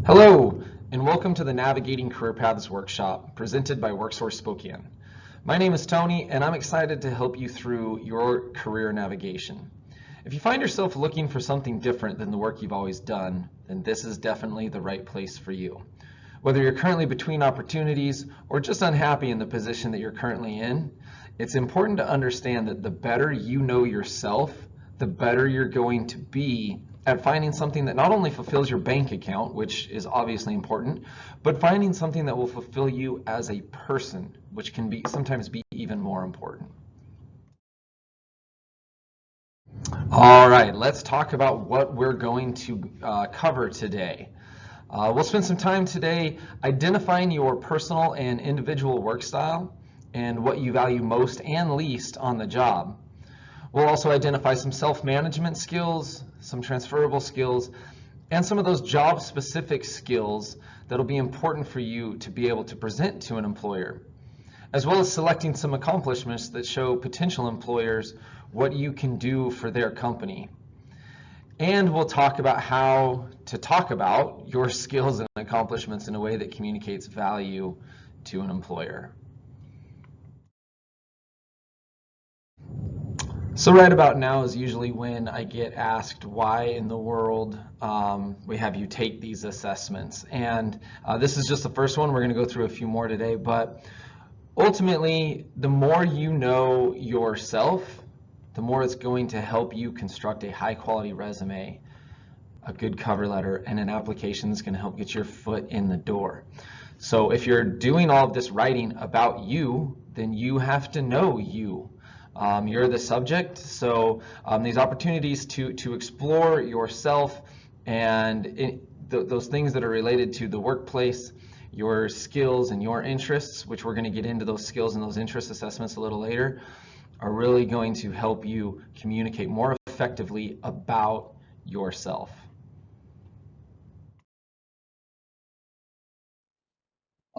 Hello, and welcome to the Navigating Career Paths workshop presented by WorkSource Spokane. My name is Tony, and I'm excited to help you through your career navigation. If you find yourself looking for something different than the work you've always done, then this is definitely the right place for you. Whether you're currently between opportunities or just unhappy in the position that you're currently in, it's important to understand that the better you know yourself, the better you're going to be at finding something that not only fulfills your bank account, which is obviously important, but finding something that will fulfill you as a person, which can sometimes be even more important. All right, let's talk about what we're going to cover today. We'll spend some time today identifying your personal and individual work style and what you value most and least on the job. We'll also identify some self-management skills, some transferable skills, and some of those job-specific skills that'll be important for you to be able to present to an employer, as well as selecting some accomplishments that show potential employers what you can do for their company. And we'll talk about how to talk about your skills and accomplishments in a way that communicates value to an employer. So right about now is usually when I get asked why in the world we have you take these assessments. And this is just the first one. We're going to go through a few more today. But ultimately, the more you know yourself, the more it's going to help you construct a high-quality resume, a good cover letter, and an application that's going to help get your foot in the door. So if you're doing all of this writing about you, then you have to know you. You're the subject, so these opportunities to explore yourself and those things that are related to the workplace, your skills and your interests, which we're going to get into those skills and those interest assessments a little later, are really going to help you communicate more effectively about yourself.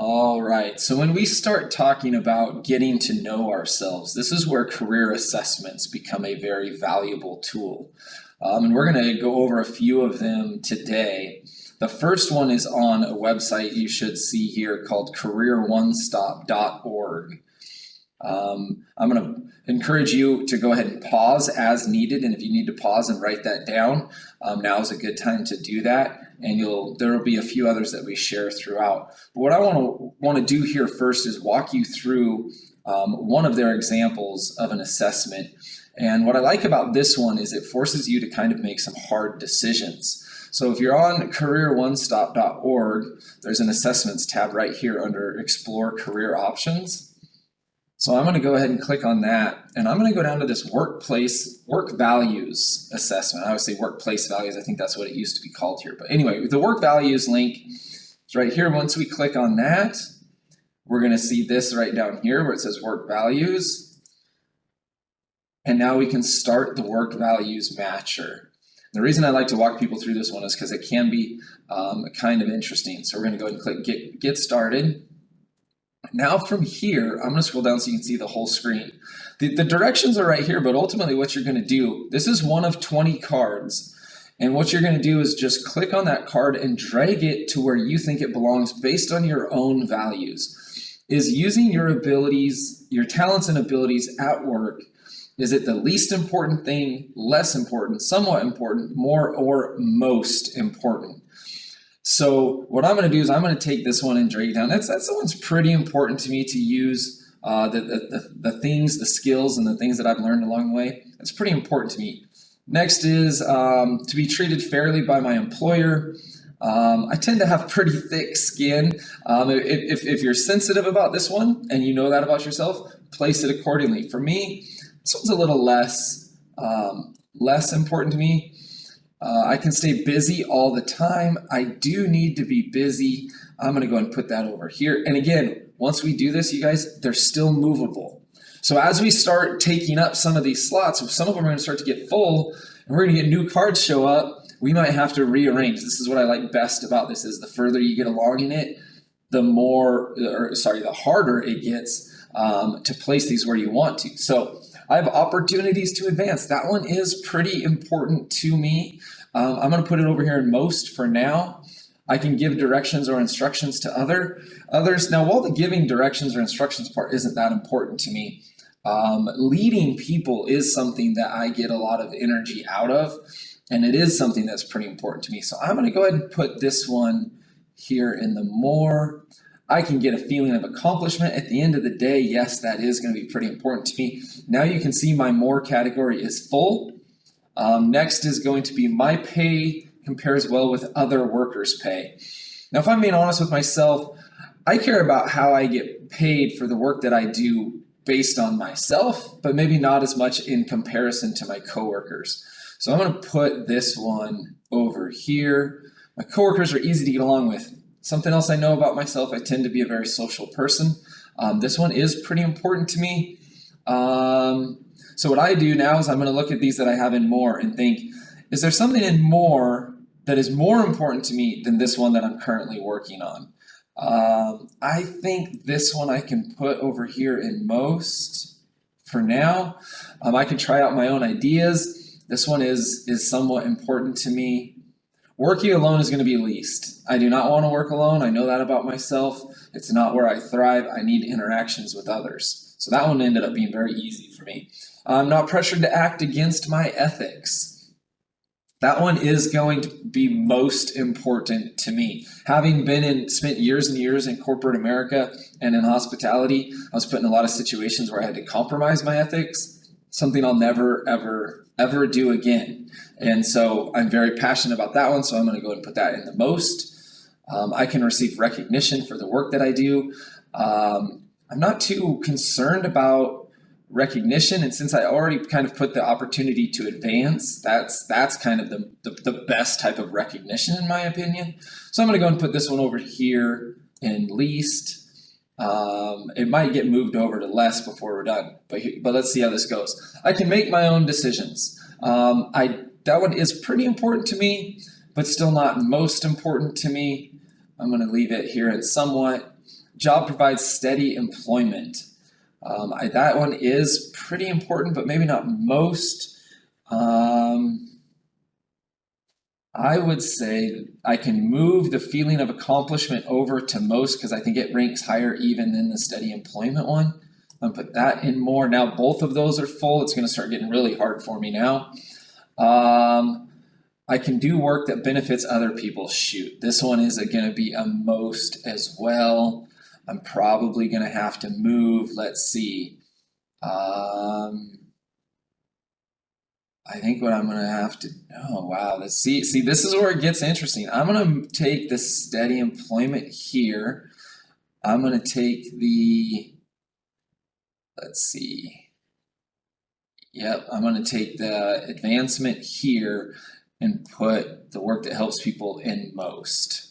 All right, so when we start talking about getting to know ourselves, this is where career assessments become a very valuable tool. And we're going to go over a few of them today. The first one is on a website you should see here called careeronestop.org. I'm going to encourage you to go ahead and pause as needed, and if you need to pause and write that down, now is a good time to do that, and there will be a few others that we share throughout. But what I want to do here first is walk you through one of their examples of an assessment. And what I like about this one is it forces you to kind of make some hard decisions. So if you're on careeronestop.org, there's an assessments tab right here under Explore Career Options. So I'm going to go ahead and click on that, and I'm going to go down to this work values assessment. I would say workplace values. I think that's what it used to be called here. But anyway, the work values link is right here. Once we click on that, we're going to see this right down here where it says work values. And now we can start the work values matcher. The reason I like to walk people through this one is because it can be kind of interesting. So we're going to go ahead and click get started. Now from here, I'm going to scroll down so you can see the whole screen. The directions are right here, but ultimately what you're going to do, this is one of 20 cards. And what you're going to do is just click on that card and drag it to where you think it belongs based on your own values. Is using your abilities, your talents and abilities at work, is it the least important thing, less important, somewhat important, more, or most important? So what I'm going to do is I'm going to take this one and drag it down. That's the one's pretty important to me to use the things, the skills, and the things that I've learned along the way. That's pretty important to me. Next is to be treated fairly by my employer. I tend to have pretty thick skin. If you're sensitive about this one and you know that about yourself, place it accordingly. For me, this one's a little less important to me. I can stay busy all the time. I do need to be busy. I'm going to go and put that over here. And again, once we do this, you guys, they're still movable. So as we start taking up some of these slots, some of them are going to start to get full, and we're going to get new cards show up, we might have to rearrange. This is what I like best about this is the further you get along in it, the harder it gets to place these where you want to. So I have opportunities to advance. That one is pretty important to me. I'm going to put it over here in most for now. I can give directions or instructions to others. Now, while the giving directions or instructions part isn't that important to me, leading people is something that I get a lot of energy out of, and it is something that's pretty important to me. So I'm going to go ahead and put this one here in the more. I can get a feeling of accomplishment at the end of the day. Yes, that is going to be pretty important to me. Now you can see my more category is full. Next is going to be my pay compares well with other workers' pay. Now, if I'm being honest with myself, I care about how I get paid for the work that I do based on myself, but maybe not as much in comparison to my coworkers. So I'm going to put this one over here. My coworkers are easy to get along with. Something else I know about myself, I tend to be a very social person. This one is pretty important to me. So what I do now is I'm going to look at these that I have in more and think, is there something in more that is more important to me than this one that I'm currently working on? I think this one I can put over here in most for now. I can try out my own ideas. This one is somewhat important to me. Working alone is going to be least. I do not want to work alone. I know that about myself. It's not where I thrive. I need interactions with others. So that one ended up being very easy for me. I'm not pressured to act against my ethics. That one is going to be most important to me. Having spent years and years in corporate America and in hospitality, I was put in a lot of situations where I had to compromise my ethics, something I'll never, ever do again. And so I'm very passionate about that one, so I'm going to go ahead and put that in the most. I can receive recognition for the work that I do. I'm not too concerned about recognition, and since I already kind of put the opportunity to advance, that's kind of the best type of recognition in my opinion. So I'm going to go and put this one over here in least. It might get moved over to less before we're done, but let's see how this goes. I can make my own decisions. That one is pretty important to me, but still not most important to me. I'm going to leave it here at somewhat. Job provides steady employment. That one is pretty important, but maybe not most. I would say I can move the feeling of accomplishment over to most because I think it ranks higher even than the steady employment one. I'm gonna put that in more. Now both of those are full. It's going to start getting really hard for me now. I can do work that benefits other people. Shoot, this one is going to be a most as well. I'm probably going to have to move. Let's see. I think what I'm going to have to, oh, wow. Let's see, this is where it gets interesting. I'm going to take the steady employment here. I'm going to take the, let's see. Yep, I'm going to take the advancement here and put the work that helps people in most.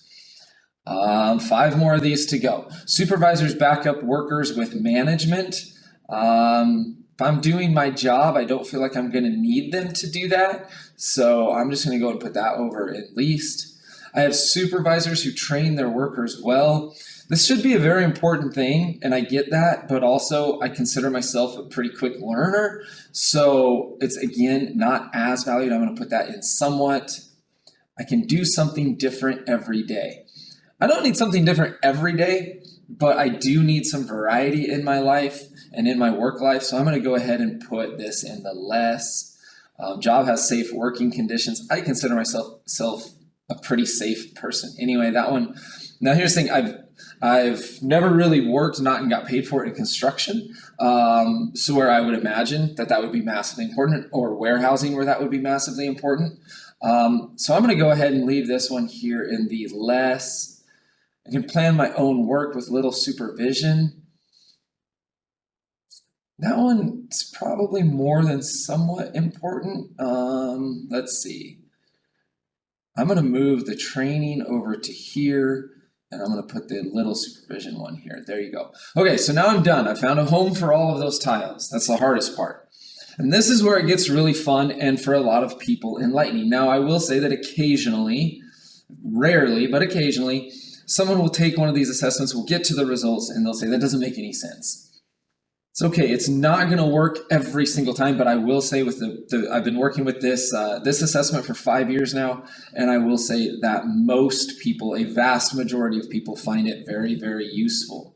5 more of these to go. Supervisors back up workers with management. If I'm doing my job, I don't feel like I'm going to need them to do that. So I'm just going to go and put that over at least. I have supervisors who train their workers well. This should be a very important thing, and I get that, but also I consider myself a pretty quick learner. So it's, again, not as valued. I'm going to put that in somewhat. I can do something different every day. I don't need something different every day, but I do need some variety in my life and in my work life. So I'm going to go ahead and put this in the less. Job has safe working conditions. I consider myself a pretty safe person. Anyway, that one. Now here's the thing. I've never really worked, not and got paid for it in construction. So where I would imagine that would be massively important, or warehousing where that would be massively important. So I'm going to go ahead and leave this one here in the less. I can plan my own work with little supervision. That one's probably more than somewhat important. Let's see. I'm going to move the training over to here, and I'm going to put the little supervision one here. There you go. Okay, so now I'm done. I found a home for all of those tiles. That's the hardest part. And this is where it gets really fun and for a lot of people enlightening. Now, I will say that occasionally, rarely, but occasionally, someone will take one of these assessments, will get to the results, and they'll say, that doesn't make any sense. It's okay. It's not going to work every single time, but I will say with I've been working with this assessment for 5 years now, and I will say that most people, a vast majority of people, find it very, very useful.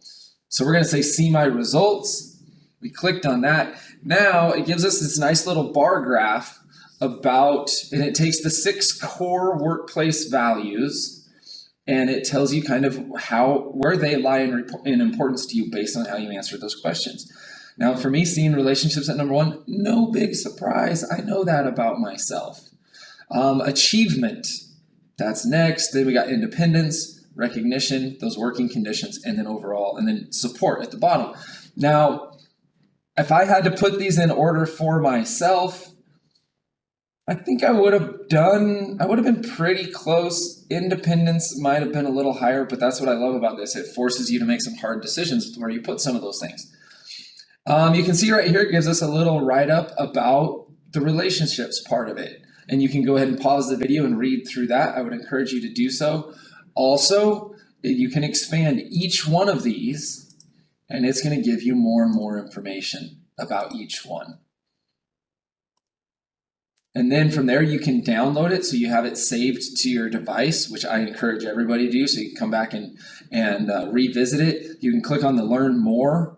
So we're going to say see my results. We clicked on that. Now it gives us this nice little bar graph and it takes the 6 core workplace values, and it tells you kind of where they lie in importance to you based on how you answer those questions. Now, for me, seeing relationships at number 1, no big surprise. I know that about myself. Achievement, that's next. Then we got independence, recognition, those working conditions, and then overall, and then support at the bottom. Now, if I had to put these in order for myself, I think I would have been pretty close. Independence might have been a little higher, but that's what I love about this. It forces you to make some hard decisions where you put some of those things. You can see right here, it gives us a little write-up about the relationships part of it. And you can go ahead and pause the video and read through that. I would encourage you to do so. Also, you can expand each one of these, and it's going to give you more and more information about each one. And then from there, you can download it so you have it saved to your device, which I encourage everybody to do. So you can come back and revisit it. You can click on the Learn More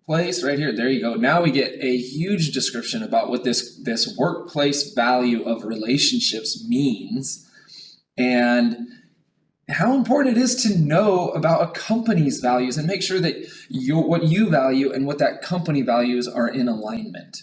place right here. There you go. Now we get a huge description about what this workplace value of relationships means and how important it is to know about a company's values and make sure that what you value and what that company values are in alignment.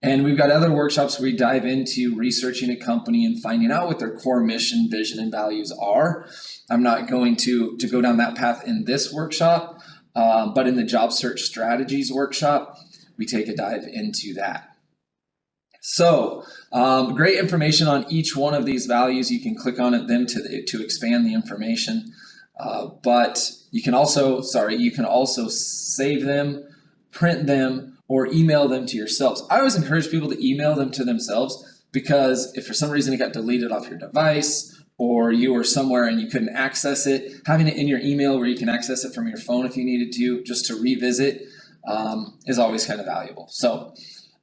And we've got other workshops where we dive into researching a company and finding out what their core mission, vision, and values are. I'm not going to go down that path in this workshop, but in the Job Search Strategies workshop, we take a dive into that. So great information on each one of these values. You can click on them to expand the information, but you can also save them, print them, or email them to yourselves. I always encourage people to email them to themselves because if for some reason it got deleted off your device or you were somewhere and you couldn't access it, having it in your email where you can access it from your phone if you needed to, just to revisit, is always kind of valuable. So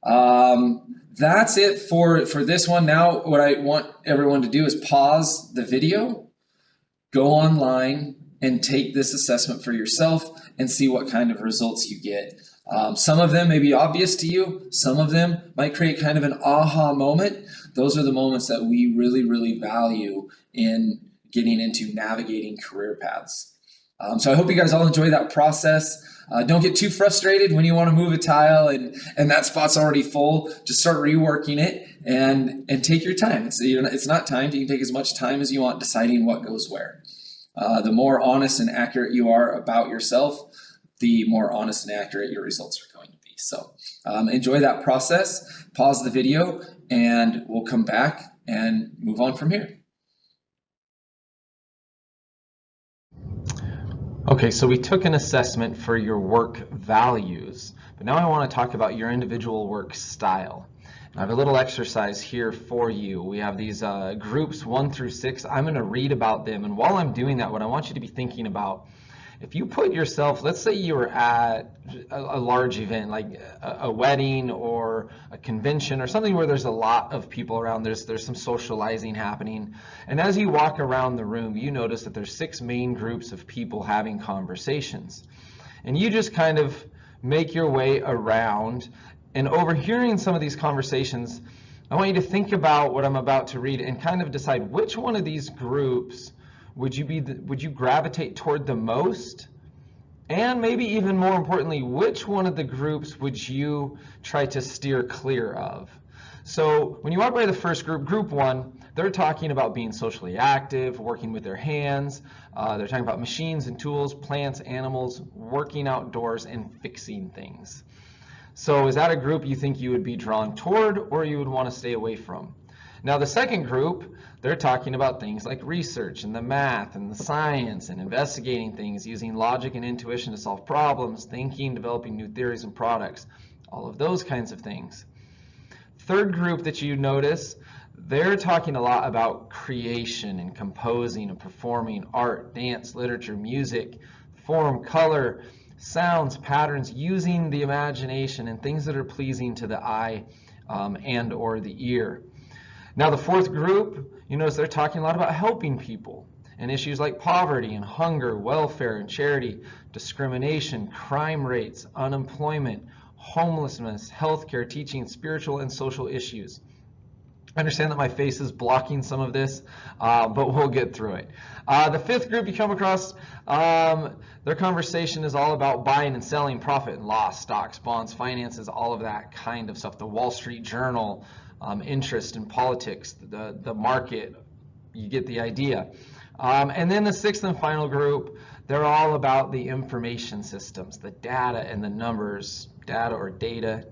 that's it for this one. Now, what I want everyone to do is pause the video, go online and take this assessment for yourself and see what kind of results you get. Some of them may be obvious to you. Some of them might create kind of an aha moment. Those are the moments that we really, really value in getting into navigating career paths. So I hope you guys all enjoy that process. Don't get too frustrated when you want to move a tile and that spot's already full. Just start reworking it and take your time. It's not timed. You can take as much time as you want deciding what goes where. The more honest and accurate you are about yourself, the more honest and accurate your results are going to be. So enjoy that process, pause the video, and we'll come back and move on from here. Okay, so we took an assessment for your work values, but now I want to talk about your individual work style. I have a little exercise here for you. We have these groups 1 through 6. I'm going to read about them, and while I'm doing that, what I want you to be thinking about, if you put yourself, let's say you were at a large event like a wedding or a convention or something where there's a lot of people around, there's some socializing happening, and as you walk around the room, you notice that there's 6 main groups of people having conversations, and you just kind of make your way around, and overhearing some of these conversations, I want you to think about what I'm about to read and kind of decide which one of these groups would you gravitate toward the most, and maybe even more importantly, which one of the groups would you try to steer clear of? So when you walk by the first group, group 1, they're talking about being socially active, working with their hands. They're talking about machines and tools, plants, animals, working outdoors, and fixing things. So is that a group you think you would be drawn toward or you would want to stay away from? Now the second group, they're talking about things like research and the math and the science and investigating things, using logic and intuition to solve problems, thinking, developing new theories and products, all of those kinds of things. Third group that you notice, they're talking a lot about creation and composing and performing art, dance, literature, music, form, color, sounds, patterns, using the imagination and things that are pleasing to the eye and or the ear. Now the fourth group, you notice they're talking a lot about helping people and issues like poverty and hunger, welfare and charity, discrimination, crime rates, unemployment, homelessness, healthcare, teaching, spiritual and social issues. I understand that my face is blocking some of this, but we'll get through it. The fifth group you come across, their conversation is all about buying and selling, profit and loss, stocks, bonds, finances, all of that kind of stuff. The Wall Street Journal, interest in politics, the market, you get the idea. And then the sixth and final group, they're all about the information systems, the data and the numbers, data or data,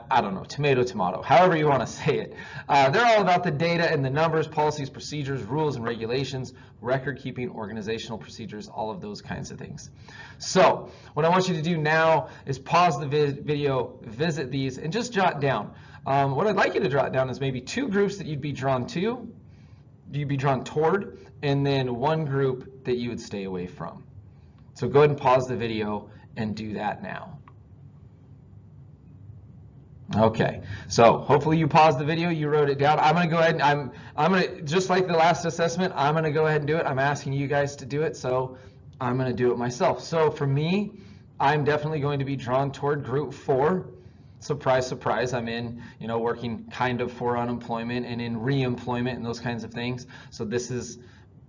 I don't know, tomato, however you want to say it. They're all about the data and the numbers, policies, procedures, rules and regulations, record keeping, organizational procedures, all of those kinds of things. So what I want you to do now is pause the video, visit these, and just jot down. What I'd like you to jot down is maybe 2 groups that you'd be drawn toward, and then 1 group that you would stay away from. So go ahead and pause the video and do that now. Okay, so hopefully you paused the video, you wrote it down. I'm going to go ahead and I'm going to, just like the last assessment, I'm going to go ahead and do it. I'm asking you guys to do it, so I'm going to do it myself. So for me, I'm definitely going to be drawn toward group 4. Surprise, surprise, I'm in, working kind of for unemployment and in re-employment and those kinds of things. So this is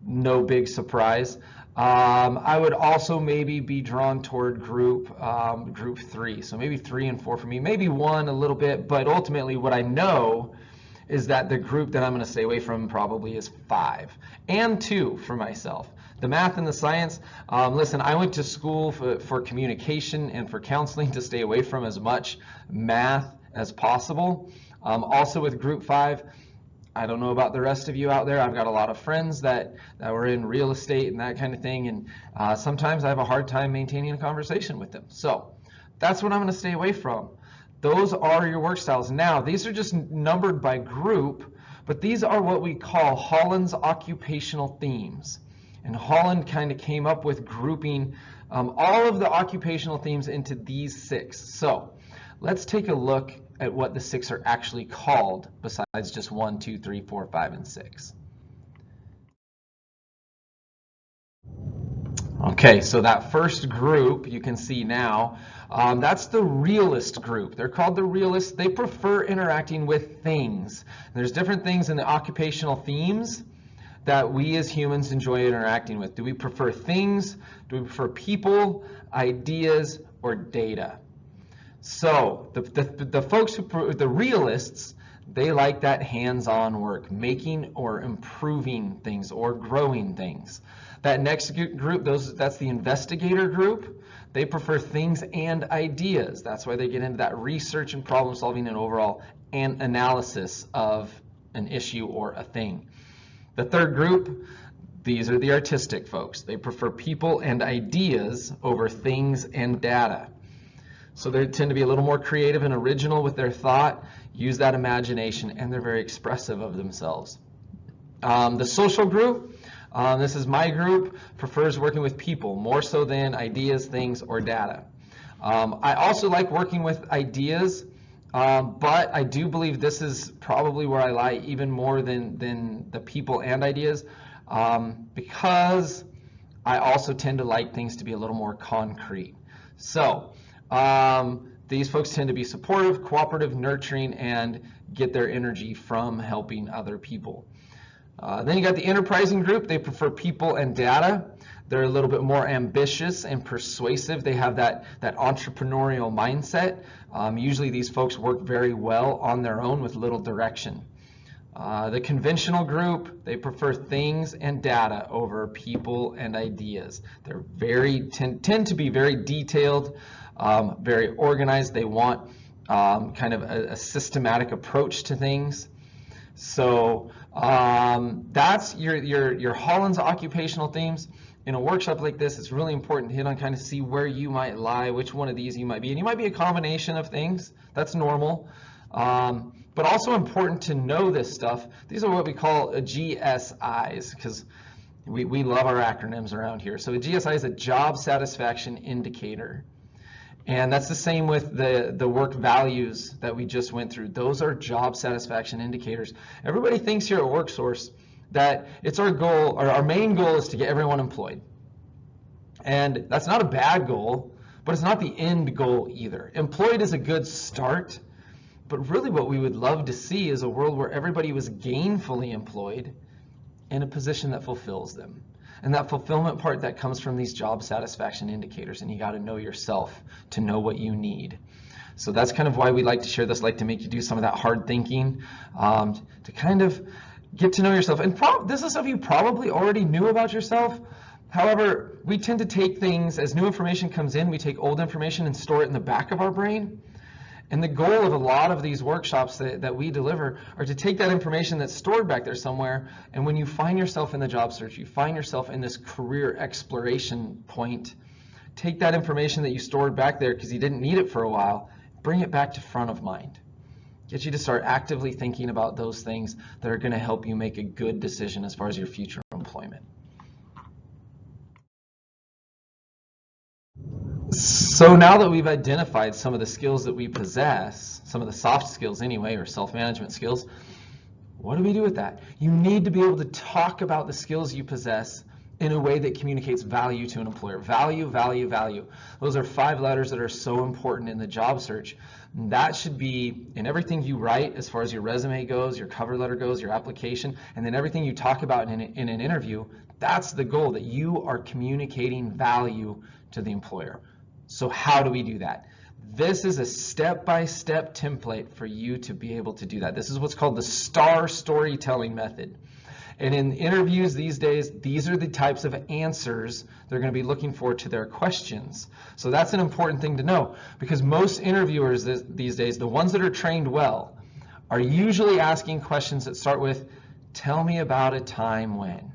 no big surprise. I would also maybe be drawn toward group 3. So maybe 3 and 4 for me, maybe 1 a little bit, but ultimately what I know is that the group that I'm going to stay away from probably is 5 and 2 for myself. The math and the science, listen, I went to school for communication and for counseling to stay away from as much math as possible. Also with group 5, I don't know about the rest of you out there. I've got a lot of friends that were in real estate and that kind of thing, and sometimes I have a hard time maintaining a conversation with them. So that's what I'm going to stay away from. Those are your work styles. Now, these are just numbered by group, but these are what we call Holland's occupational themes. And Holland kind of came up with grouping all of the occupational themes into these 6. So let's take a look at what the 6 are actually called besides just 1, 2, 3, 4, 5, and 6. Okay, so that first group you can see now, that's the realist group. They're called the realists. They prefer interacting with things. There's different things in the occupational themes that we as humans enjoy interacting with. Do we prefer things? Do we prefer people, ideas, or data? So the folks the realists, they like that hands-on work, making or improving things or growing things. That next group, that's the investigator group. They prefer things and ideas. That's why they get into that research and problem solving and overall analysis of an issue or a thing. The third group, these are the artistic folks. They prefer people and ideas over things and data. So they tend to be a little more creative and original with their thought, use that imagination, and they're very expressive of themselves. The social group, this is my group, prefers working with people more so than ideas, things, or data. I also like working with ideas, but I do believe this is probably where I lie even more than the people and ideas, because I also tend to like things to be a little more concrete. So these folks tend to be supportive, cooperative, nurturing, and get their energy from helping other people. Then you got the enterprising group. They prefer people and data. They're a little bit more ambitious and persuasive. They have that entrepreneurial mindset. Usually these folks work very well on their own with little direction. The conventional group, they prefer things and data over people and ideas. They're tend to be very detailed, very organized. They want kind of a systematic approach to things. So that's your Holland's occupational themes. In a workshop like this, it's really important to hit on kind of see where you might lie, which one of these you might be. And you might be a combination of things. That's normal. But also important to know this stuff. These are what we call GSIs, because We love our acronyms around here. So a GSI is a job satisfaction indicator. And that's the same with the work values that we just went through. Those are job satisfaction indicators. Everybody thinks here at WorkSource that it's our goal, or our main goal is to get everyone employed. And that's not a bad goal, but it's not the end goal either. Employed is a good start, but really what we would love to see is a world where everybody was gainfully employed in a position that fulfills them. And that fulfillment part that comes from these job satisfaction indicators, and you got to know yourself to know what you need. So that's kind of why we like to share this, like to make you do some of that hard thinking, to kind of get to know yourself. And this is stuff you probably already knew about yourself. However, we tend to take things, as new information comes in, we take old information and store it in the back of our brain. And the goal of a lot of these workshops that we deliver are to take that information that's stored back there somewhere, and when you find yourself in the job search, you find yourself in this career exploration point, take that information that you stored back there because you didn't need it for a while, bring it back to front of mind. Get you to start actively thinking about those things that are going to help you make a good decision as far as your future employment. So now that we've identified some of the skills that we possess, some of the soft skills anyway, or self-management skills, what do we do with that? You need to be able to talk about the skills you possess in a way that communicates value to an employer. Value, value, value. Those are 5 letters that are so important in the job search. That should be in everything you write as far as your resume goes, your cover letter goes, your application, and then everything you talk about in an interview. That's the goal, that you are communicating value to the employer. So how do we do that? This is a step-by-step template for you to be able to do that. This is what's called the STAR storytelling method. And in interviews these days, these are the types of answers they're going to be looking for to their questions. So that's an important thing to know, because most interviewers these days, the ones that are trained well, are usually asking questions that start with, tell me about a time when.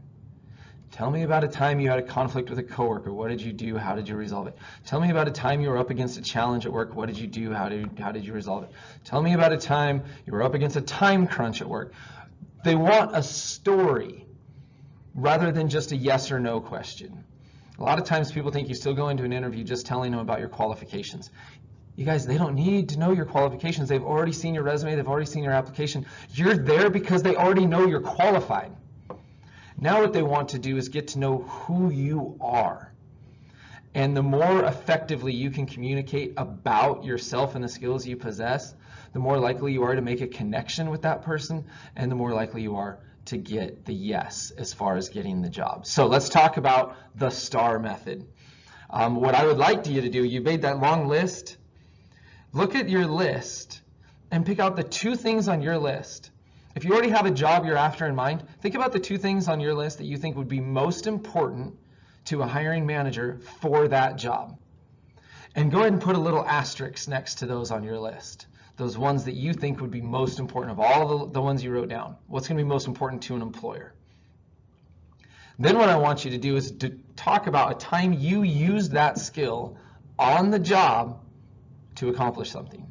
Tell me about a time you had a conflict with a coworker. What did you do? How did you resolve it? Tell me about a time you were up against a challenge at work. What did you do? How did you resolve it? Tell me about a time you were up against a time crunch at work. They want a story rather than just a yes or no question. A lot of times people think you still go into an interview just telling them about your qualifications. You guys, they don't need to know your qualifications. They've already seen your resume. They've already seen your application. You're there because they already know you're qualified. Now what they want to do is get to know who you are. And the more effectively you can communicate about yourself and the skills you possess, the more likely you are to make a connection with that person, and the more likely you are to get the yes as far as getting the job. So let's talk about the STAR method. What I would like you to do, you made that long list. Look at your list and pick out the 2 things on your list. If you already have a job you're after in mind, think about the 2 things on your list that you think would be most important to a hiring manager for that job. And go ahead and put a little asterisk next to those on your list. Those ones that you think would be most important of all the ones you wrote down. What's going to be most important to an employer? Then what I want you to do is to talk about a time you used that skill on the job to accomplish something.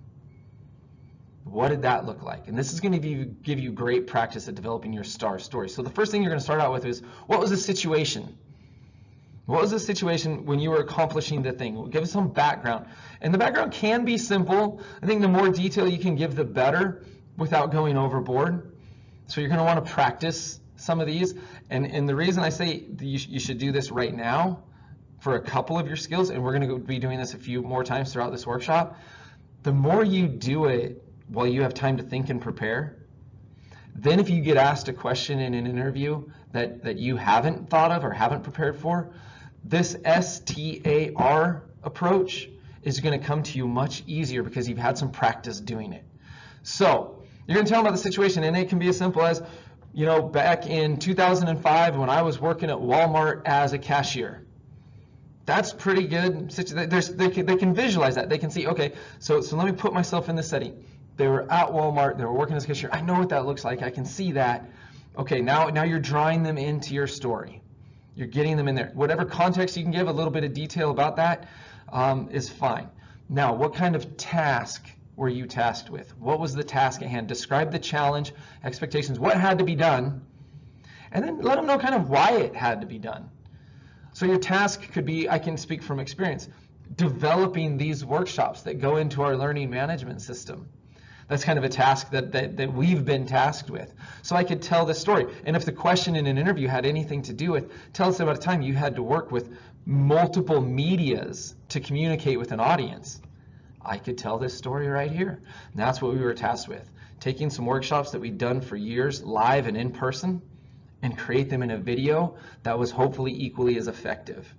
What did that look like? And this is going to give you great practice at developing your STAR story. So the first thing you're going to start out with is, what was the situation? What was the situation when you were accomplishing the thing? Give us some background. And the background can be simple. I think the more detail you can give, the better without going overboard. So you're going to want to practice some of these. And the reason I say you should do this right now for a couple of your skills, and we're going to be doing this a few more times throughout this workshop, the more you do it while you have time to think and prepare, then if you get asked a question in an interview that you haven't thought of or haven't prepared for, this STAR approach is going to come to you much easier because you've had some practice doing it. So you're going to tell them about the situation, and it can be as simple as, you know, back in 2005 when I was working at Walmart as a cashier. That's pretty good. They can visualize that. They can see, okay, so let me put myself in this setting. They were at Walmart, they were working as a cashier. I know what that looks like. I can see that. Okay, now you're drawing them into your story. You're getting them in there. Whatever context you can give, a little bit of detail about that is fine. Now, what kind of task were you tasked with? What was the task at hand? Describe the challenge, expectations, what had to be done, And then let them know kind of why it had to be done. So your task could be, I can speak from experience, developing these workshops that go into our learning management system. That's kind of a task that we've been tasked with. So I could tell the story. And if the question in an interview had anything to do with, tell us about a time you had to work with multiple medias to communicate with an audience, I could tell this story right here. And that's what we were tasked with. Taking some workshops that we'd done for years, live and in person, and create them in a video that was hopefully equally as effective.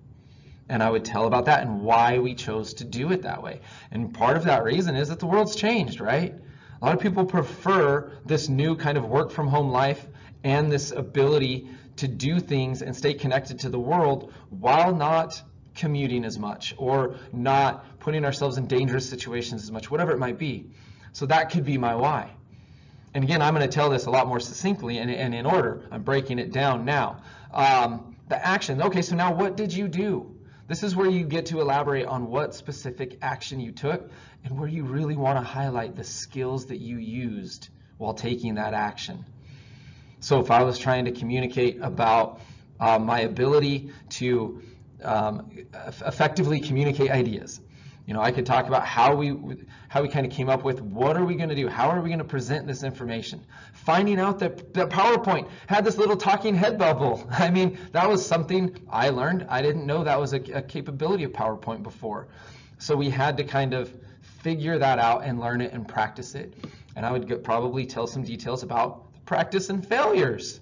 And I would tell about that and why we chose to do it that way. And part of that reason is that the world's changed, right? A lot of people prefer this new kind of work from home life and this ability to do things and stay connected to the world while not commuting as much or not putting ourselves in dangerous situations as much, whatever it might be. So that could be my why. And again, I'm going to tell this a lot more succinctly and in order. I'm breaking it down now. The action. Okay, so now what did you do? This is where you get to elaborate on what specific action you took and where you really want to highlight the skills that you used while taking that action. So if I was trying to communicate about my ability to effectively communicate ideas, you know, I could talk about how we kind of came up with what are we going to do? How are we going to present this information? Finding out that PowerPoint had this little talking head bubble. I mean, that was something I learned. I didn't know that was a capability of PowerPoint before. So we had to kind of figure that out and learn it and practice it. And I would probably tell some details about the practice and failures.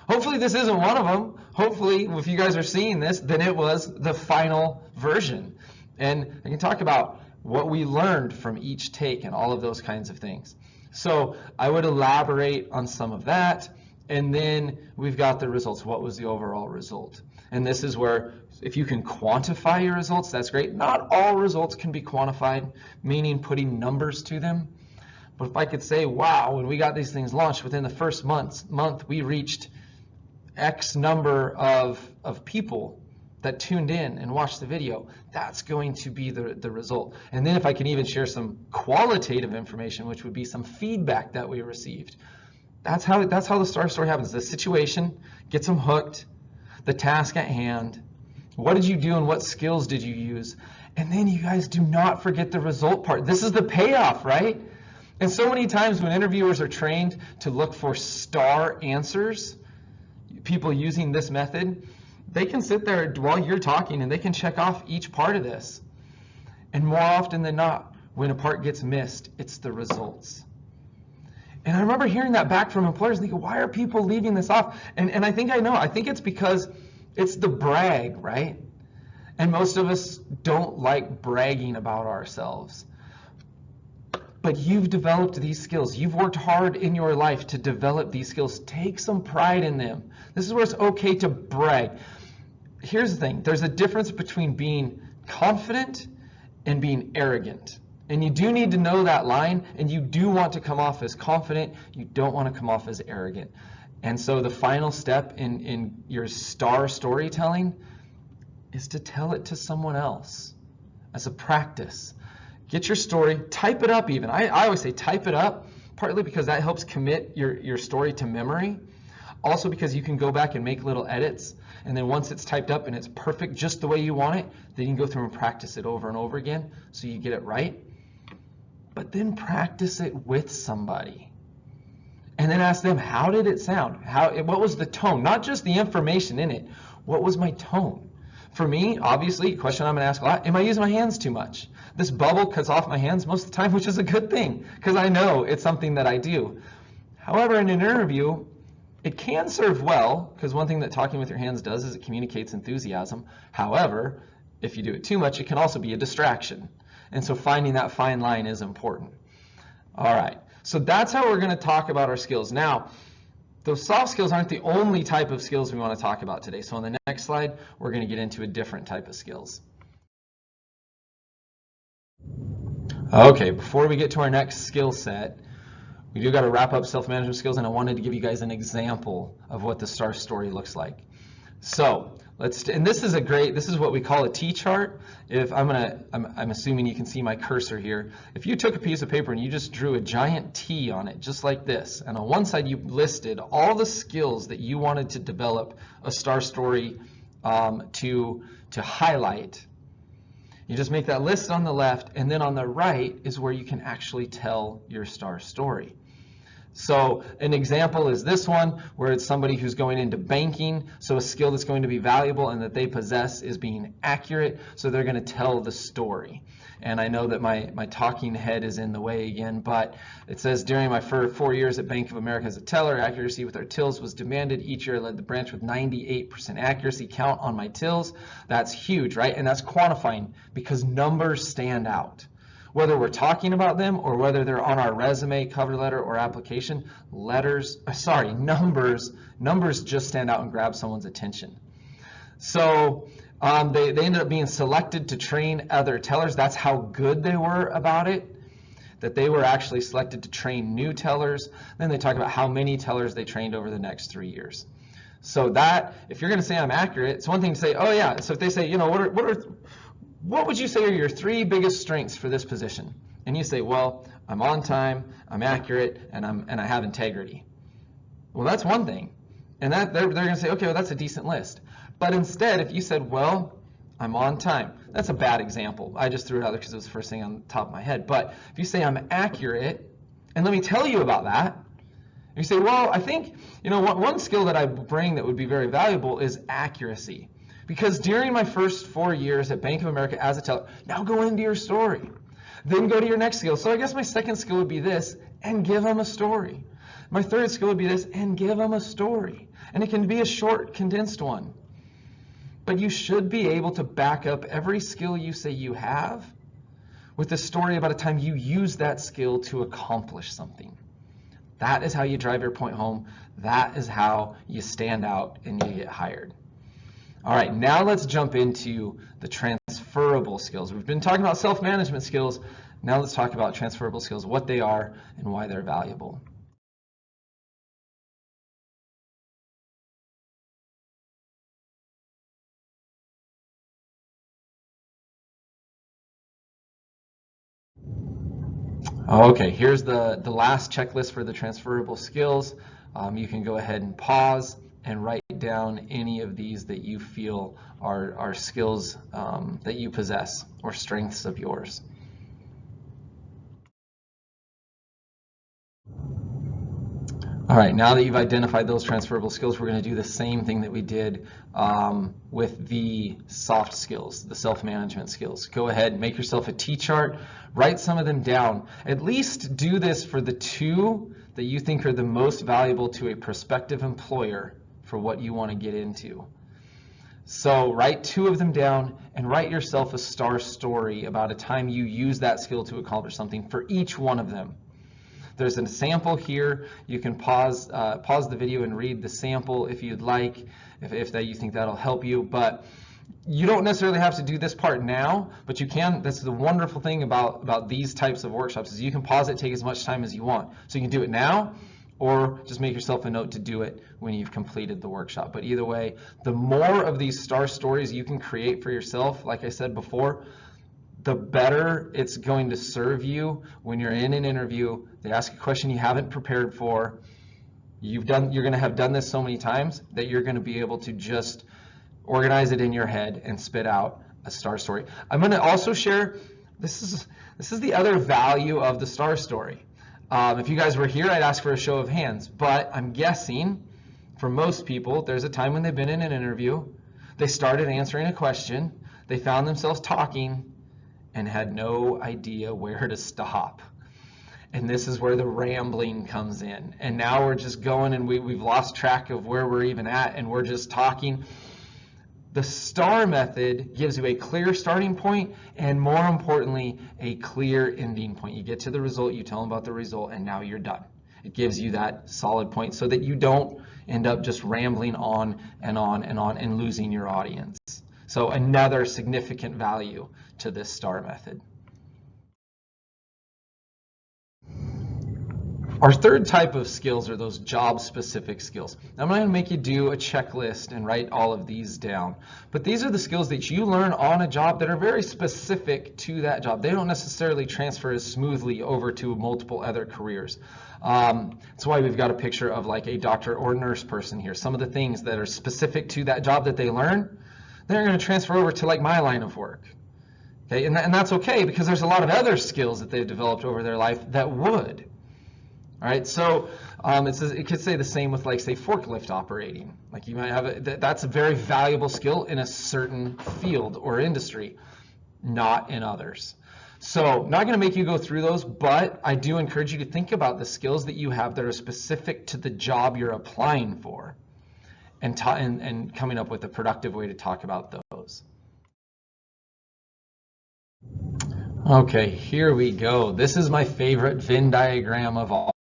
Hopefully this isn't one of them. Hopefully if you guys are seeing this, then it was the final version. And I can talk about what we learned from each take and all of those kinds of things. So I would elaborate on some of that, and then we've got the results. What was the overall result? And this is where if you can quantify your results, that's great. Not all results can be quantified, meaning putting numbers to them. But if I could say, wow, when we got these things launched, within the first month we reached X number of people that tuned in and watched the video, that's going to be the result. And then if I can even share some qualitative information, which would be some feedback that we received, that's how the STAR story happens. The situation gets them hooked, the task at hand, what did you do and what skills did you use? And then you guys do not forget the result part. This is the payoff, right? And so many times when interviewers are trained to look for STAR answers, people using this method, they can sit there while you're talking and they can check off each part of this. And more often than not, when a part gets missed, it's the results. And I remember hearing that back from employers, and they go, why are people leaving this off? And I think I know. I think it's because it's the brag, right? And most of us don't like bragging about ourselves. But you've developed these skills. You've worked hard in your life to develop these skills. Take some pride in them. This is where it's okay to brag. Here's the thing. There's a difference between being confident and being arrogant. And you do need to know that line, and you do want to come off as confident. You don't want to come off as arrogant. And so the final step in your STAR storytelling is to tell it to someone else as a practice. Get your story, type it up even. I always say type it up, partly because that helps commit your story to memory. Also because you can go back and make little edits, and then once it's typed up and it's perfect just the way you want it, then you can go through and practice it over and over again so you get it right. But then practice it with somebody. And then ask them, how did it sound? What was the tone? Not just the information in it. What was my tone? For me, obviously, a question I'm going to ask a lot, am I using my hands too much? This bubble cuts off my hands most of the time, which is a good thing, because I know it's something that I do. However, in an interview, it can serve well, because one thing that talking with your hands does is it communicates enthusiasm. However, if you do it too much, it can also be a distraction. And so finding that fine line is important. All right, so that's how we're going to talk about our skills. Now, those soft skills aren't the only type of skills we want to talk about today. So on the next slide, we're going to get into a different type of skills. Okay, before we get to our next skill set, we do got to wrap up self-management skills, and I wanted to give you guys an example of what the STAR story looks like. So and this is what we call a T-chart. If I'm assuming you can see my cursor here. If you took a piece of paper and you just drew a giant T on it, just like this, and on one side you listed all the skills that you wanted to develop a STAR story to highlight, you just make that list on the left, and then on the right is where you can actually tell your STAR story. So an example is this one, where it's somebody who's going into banking, so a skill that's going to be valuable and that they possess is being accurate, so they're going to tell the story. And I know that my talking head is in the way again, but it says, during my 4 years at Bank of America as a teller, accuracy with our tills was demanded. Each year I led the branch with 98% accuracy count on my tills. That's huge, right? And that's quantifying because numbers stand out. Whether we're talking about them or whether they're on our resume, cover letter, or application, numbers just stand out and grab someone's attention. So they ended up being selected to train other tellers. That's how good they were about it, that they were actually selected to train new tellers. Then they talk about how many tellers they trained over the next 3 years. So that, if you're going to say I'm accurate, it's one thing to say, oh yeah. So if they say, what would you say are your 3 biggest strengths for this position? And you say, well, I'm on time, I'm accurate, and I have integrity. Well, that's one thing. And that they're going to say, okay, well, that's a decent list. But instead, if you said, well, I'm on time, that's a bad example. I just threw it out there because it was the first thing on the top of my head. But if you say I'm accurate, and let me tell you about that, you say, well, I think, one skill that I bring that would be very valuable is accuracy. Because during my first 4 years at Bank of America as a teller, now go into your story. Then go to your next skill. So I guess my second skill would be this, and give them a story. My third skill would be this, and give them a story. And it can be a short, condensed one. But you should be able to back up every skill you say you have with a story about a time you used that skill to accomplish something. That is how you drive your point home. That is how you stand out and you get hired. All right, now let's jump into the transferable skills. We've been talking about self-management skills. Now let's talk about transferable skills, what they are and why they're valuable. Okay, here's the last checklist for the transferable skills. You can go ahead and pause and write down any of these that you feel are skills that you possess or strengths of yours. All right, now that you've identified those transferable skills, we're going to do the same thing that we did with the soft skills, the self-management skills. Go ahead, make yourself a T-chart, write some of them down. At least do this for the 2 that you think are the most valuable to a prospective employer for what you want to get into. So write 2 of them down and write yourself a STAR story about a time you used that skill to accomplish something for each one of them. There's a sample here. You can pause the video and read the sample if you'd like, if you think that'll help you. But you don't necessarily have to do this part now, but you can. That's the wonderful thing about these types of workshops is you can pause it, take as much time as you want. So you can do it now, or just make yourself a note to do it when you've completed the workshop. But either way, the more of these STAR stories you can create for yourself, like I said before, the better it's going to serve you when you're in an interview. They ask a question you haven't prepared for. You're going to have done this so many times that you're going to be able to just organize it in your head and spit out a STAR story. I'm going to also share, this is the other value of the STAR story. If you guys were here, I'd ask for a show of hands, but I'm guessing for most people, there's a time when they've been in an interview, they started answering a question, they found themselves talking, and had no idea where to stop. And this is where the rambling comes in. And now we're just going and we've lost track of where we're even at, and we're just talking. The STAR method gives you a clear starting point and, more importantly, a clear ending point. You get to the result, you tell them about the result, and now you're done. It gives you that solid point so that you don't end up just rambling on and on and on and losing your audience. So another significant value to this STAR method. Our third type of skills are those job-specific skills. Now, I'm not going to make you do a checklist and write all of these down, but these are the skills that you learn on a job that are very specific to that job. They don't necessarily transfer as smoothly over to multiple other careers. That's why we've got a picture of like a doctor or nurse person here. Some of the things that are specific to that job that they learn, they're going to transfer over to like my line of work. Okay, and that's okay because there's a lot of other skills that they've developed over their life that would. All right, so it could say the same with, like, say, forklift operating. Like, you might have that's a very valuable skill in a certain field or industry, not in others. So, not going to make you go through those, but I do encourage you to think about the skills that you have that are specific to the job you're applying for, and coming up with a productive way to talk about those. Okay, here we go. This is my favorite Venn diagram of all.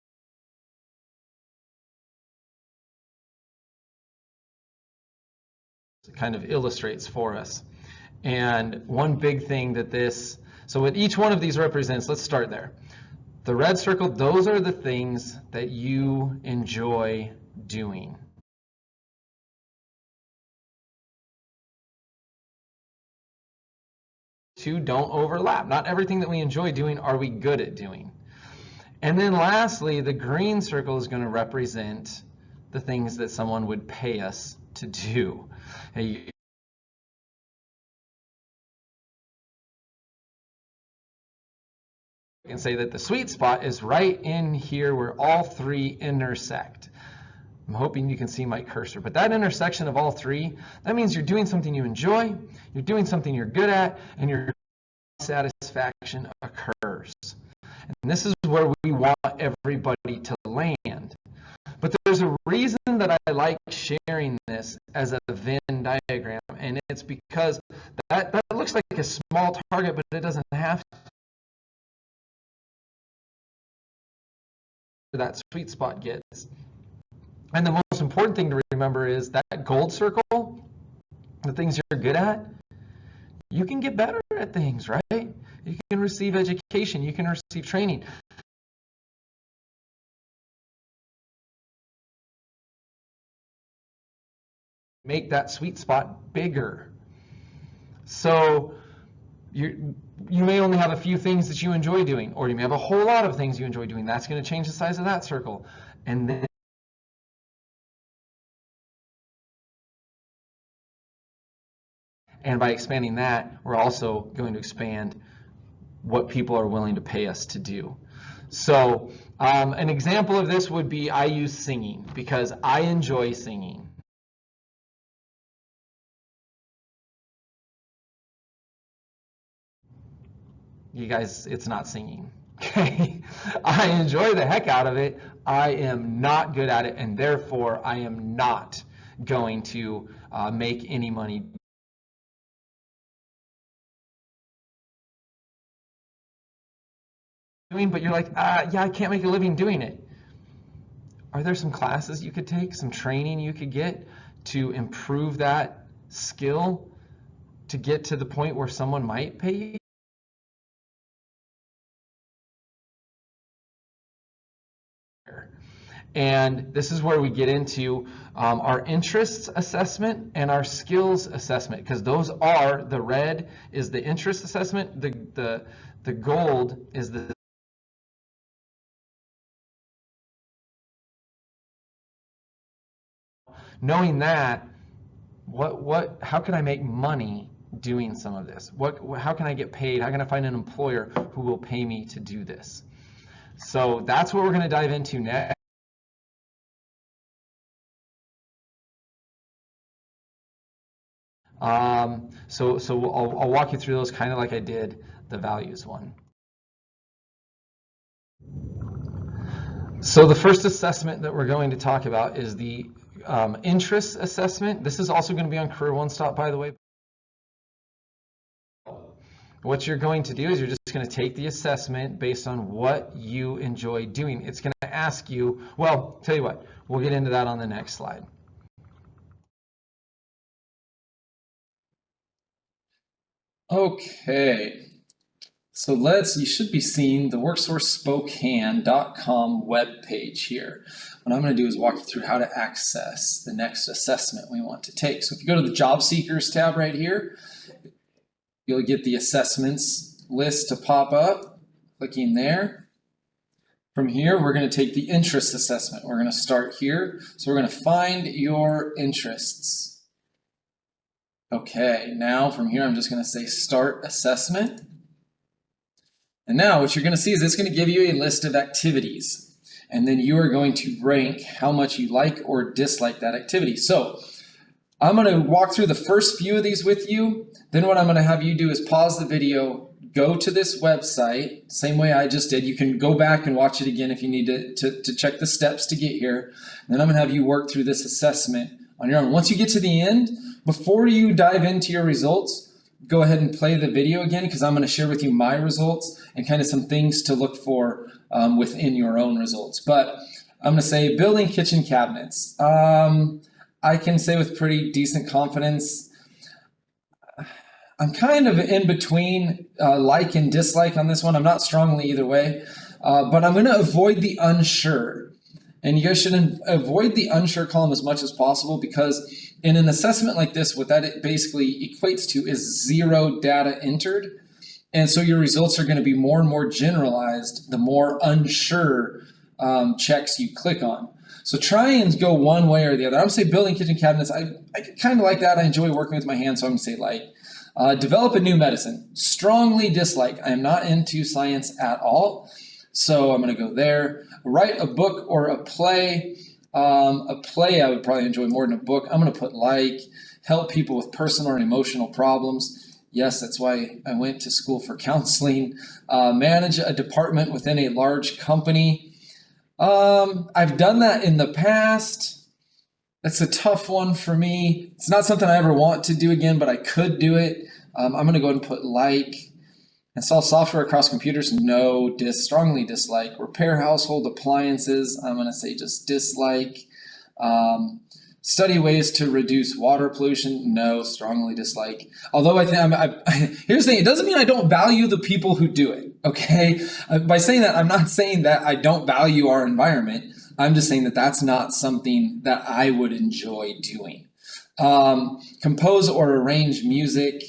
Kind of illustrates for us. And one big thing that so what each one of these represents, let's start there. The red circle, those are the things that you enjoy doing. Two don't overlap. Not everything that we enjoy doing are we good at doing. And then lastly, the green circle is going to represent the things that someone would pay us to do. You can say that the sweet spot is right in here where all three intersect. I'm hoping you can see my cursor, but that intersection of all three, that means you're doing something you enjoy, you're doing something you're good at, and your satisfaction occurs. And this is where we want everybody to land. But there's a reason that I like sharing this as a Venn diagram, and it's because that looks like a small target, but it doesn't have to. That sweet spot gets. And the most important thing to remember is that gold circle, the things you're good at, you can get better at things, right? You can receive education, you can receive training. Make that sweet spot bigger. So you may only have a few things that you enjoy doing, or you may have a whole lot of things you enjoy doing. That's going to change the size of that circle. And then by expanding that, we're also going to expand what people are willing to pay us to do. So an example of this would be I use singing because I enjoy singing. You guys, it's not singing. Okay, I enjoy the heck out of it. I am not good at it, and therefore I am not going to make any money. But you're like, yeah, I can't make a living doing it. Are there some classes you could take, some training you could get to improve that skill to get to the point where someone might pay you? And this is where we get into our interests assessment and our skills assessment, because those are, the red is the interest assessment, the gold is the knowing that, how can I make money doing some of this? How can I get paid? How can I find an employer who will pay me to do this? So that's what we're going to dive into next. So I'll walk you through those kind of like I did the values one. So the first assessment that we're going to talk about is the interest assessment. This is also going to be on Career One Stop, by the way. What you're going to do is you're just going to take the assessment based on what you enjoy doing. It's going to ask you, well, tell you what, we'll get into that on the next slide. Okay, So you should be seeing the WorkSourceSpokane.com webpage here. What I'm going to do is walk you through how to access the next assessment we want to take. So if you go to the Job Seekers tab right here, you'll get the assessments list to pop up. Clicking there. From here, we're going to take the interest assessment. We're going to start here. So we're going to find your interests. Okay, now from here, I'm just going to say start assessment. And now what you're going to see is it's going to give you a list of activities. And then you are going to rank how much you like or dislike that activity. So I'm going to walk through the first few of these with you. Then what I'm going to have you do is pause the video, go to this website, same way I just did. You can go back and watch it again if you need to check the steps to get here. And then I'm going to have you work through this assessment on your own. Once you get to the end, before you dive into your results, go ahead and play the video again, because I'm going to share with you my results and kind of some things to look for within your own results. But I'm going to say building kitchen cabinets. I can say with pretty decent confidence, I'm kind of in between like and dislike on this one. I'm not strongly either way, but I'm going to avoid the unsure. And you guys should avoid the unsure column as much as possible, because in an assessment like this, what that it basically equates to is 0 data entered. And so your results are going to be more and more generalized the more unsure checks you click on. So try and go one way or the other. I'm going to say building kitchen cabinets. I kind of like that. I enjoy working with my hands, so I'm going to say like. Develop a new medicine. Strongly dislike. I am not into science at all, so I'm going to go there. Write a book or a play. A play I would probably enjoy more than a book. I'm going to put like. Help people with personal or emotional problems. Yes, that's why I went to school for counseling. Manage a department within a large company. I've done that in the past. That's a tough one for me. It's not something I ever want to do again, but I could do it. I'm going to go ahead and put like. Install software across computers. No, strongly dislike. Repair household appliances. I'm going to say just dislike. Study ways to reduce water pollution. No, strongly dislike. Although I think here's the thing. It doesn't mean I don't value the people who do it. Okay. By saying that, I'm not saying that I don't value our environment. I'm just saying that that's not something that I would enjoy doing. Compose or arrange music.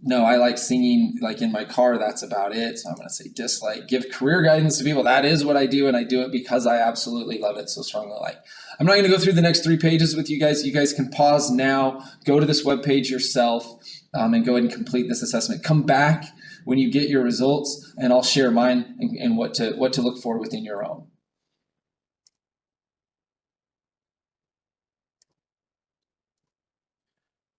No, I like singing like in my car. That's about it. So I'm going to say dislike. Give career guidance to people. That is what I do, and I do it because I absolutely love it so strongly. Like, I'm not going to go through the next 3 pages with you guys. You guys can pause now, go to this webpage yourself, and go ahead and complete this assessment. Come back when you get your results, and I'll share mine and what to look for within your own.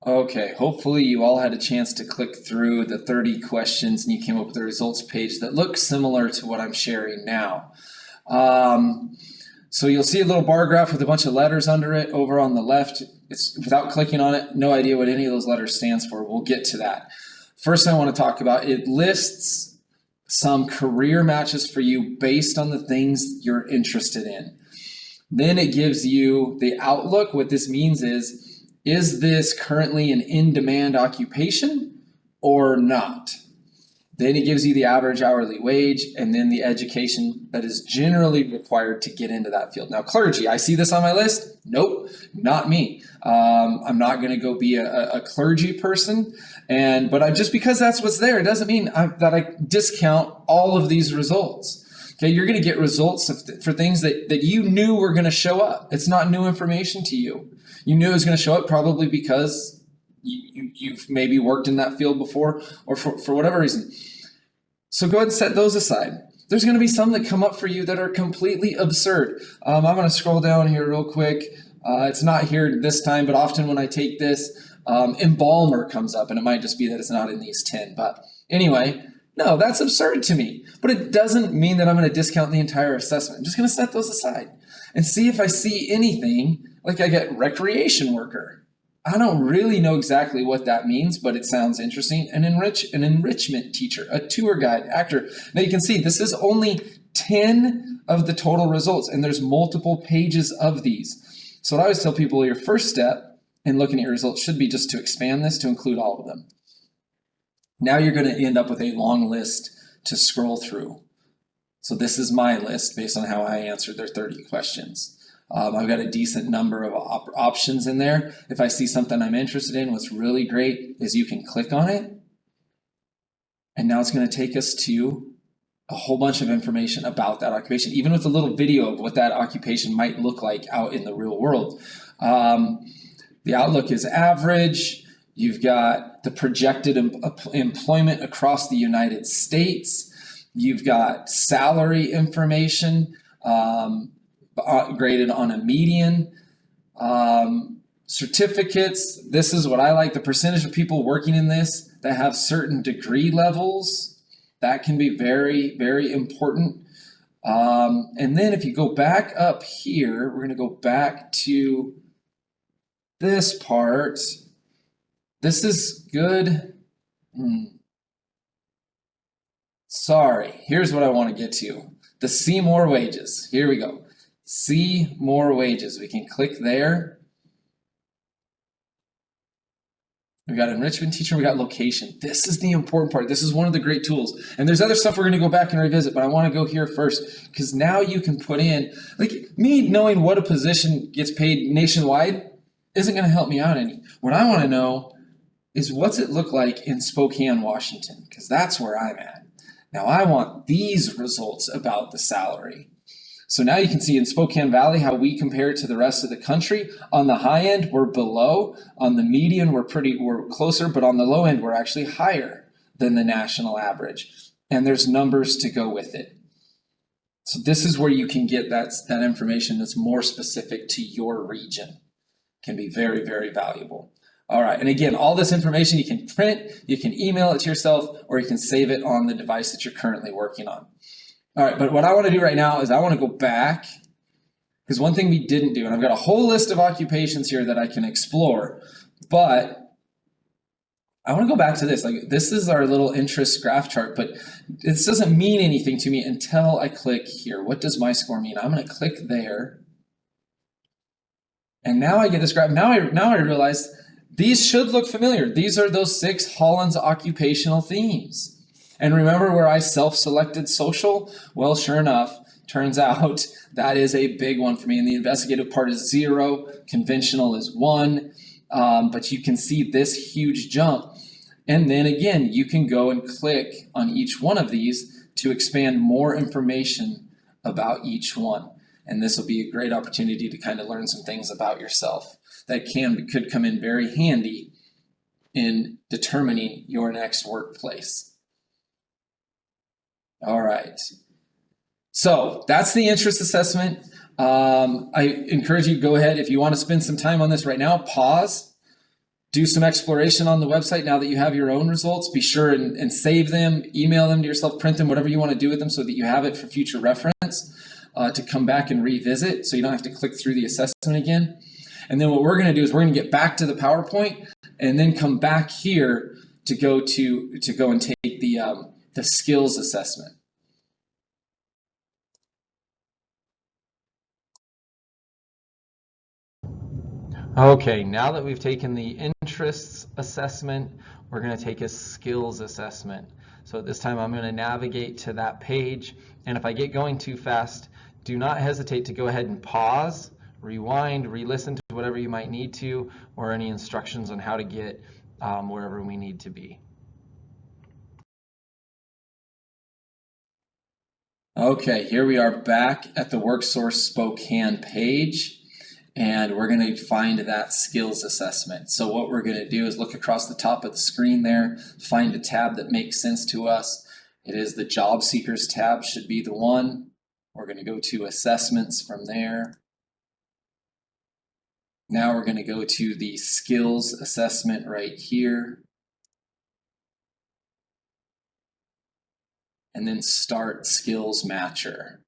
Okay, hopefully you all had a chance to click through the 30 questions and you came up with a results page that looks similar to what I'm sharing now. So you'll see a little bar graph with a bunch of letters under it over on the left. It's without clicking on it, no idea what any of those letters stands for. We'll get to that. First thing I want to talk about, it lists some career matches for you based on the things you're interested in. Then it gives you the outlook. What this means is this currently an in-demand occupation or not? Then it gives you the average hourly wage and then the education that is generally required to get into that field. Now, clergy, I see this on my list. Nope, not me. I'm not going to go be a clergy person. But just because that's what's there, it doesn't mean that I discount all of these results. Okay, you're going to get results for things that you knew were going to show up. It's not new information to you. You knew it was going to show up probably because you've maybe worked in that field before or for whatever reason. So go ahead and set those aside. There's going to be some that come up for you that are completely absurd. I'm going to scroll down here real quick. It's not here this time, but often when I take this, embalmer comes up, and it might just be that it's not in these 10. But anyway, no, that's absurd to me. But it doesn't mean that I'm going to discount the entire assessment. I'm just going to set those aside and see if I see anything. Like I get recreation worker. I don't really know exactly what that means, but it sounds interesting. An enrichment teacher, a tour guide, actor. Now you can see this is only 10 of the total results, and there's multiple pages of these. So what I always tell people, your first step in looking at your results should be just to expand this to include all of them. Now you're going to end up with a long list to scroll through. So this is my list based on how I answered their 30 questions. I've got a decent number of options in there. If I see something I'm interested in, what's really great is you can click on it. And now it's going to take us to a whole bunch of information about that occupation, even with a little video of what that occupation might look like out in the real world. The outlook is average. You've got the projected employment across the United States. You've got salary information graded on a median. Certificates, this is what I like, the percentage of people working in this that have certain degree levels. That can be very, very important. And then if you go back up here, we're going to go back to this part. This is good. Sorry, here's what I want to get to. The see more wages. Here we go. See more wages. We can click there. We got enrichment teacher, we got location. This is the important part. This is one of the great tools. And there's other stuff we're going to go back and revisit, but I want to go here first because now you can put in, like me knowing what a position gets paid nationwide isn't going to help me out any. What I want to know is what's it look like in Spokane, Washington, because that's where I'm at. Now I want these results about the salary. So now you can see in Spokane Valley how we compare to the rest of the country. On the high end, we're below. On the median, we're closer, but on the low end, we're actually higher than the national average. And there's numbers to go with it. So this is where you can get that information that's more specific to your region. Can be very, very valuable. All right, and again, all this information you can print, you can email it to yourself, or you can save it on the device that you're currently working on. All right, but what I want to do right now is I want to go back, because one thing we didn't do, and I've got a whole list of occupations here that I can explore, but I want to go back to this. Like, this is our little interest graph chart, but this doesn't mean anything to me until I click here. What does my score mean? I'm going to click there. And now I get this graph. Now I realize these should look familiar. These are those 6 Holland's occupational themes. And remember where I self-selected social? Well, sure enough, turns out that is a big one for me. And the investigative part is 0, conventional is 1. But you can see this huge jump. And then again, you can go and click on each one of these to expand more information about each one. And this will be a great opportunity to kind of learn some things about yourself that could come in very handy in determining your next workplace. All right. So that's the interest assessment. I encourage you to go ahead. If you want to spend some time on this right now, pause, do some exploration on the website now that you have your own results. Be sure and save them, email them to yourself, print them, whatever you want to do with them so that you have it for future reference to come back and revisit so you don't have to click through the assessment again. And then what we're going to do is we're going to get back to the PowerPoint and then come back here to go and take the skills assessment. Okay, now that we've taken the interests assessment, we're going to take a skills assessment. So at this time, I'm going to navigate to that page. And if I get going too fast, do not hesitate to go ahead and pause, rewind, re-listen to whatever you might need to, or any instructions on how to get wherever we need to be. Okay, here we are back at the WorkSource Spokane page, and we're going to find that skills assessment. So what we're going to do is look across the top of the screen there, find a tab that makes sense to us. It is the Job Seekers tab, should be the one. We're going to go to Assessments from there. Now we're going to go to the Skills assessment right here. And then Start Skills Matcher.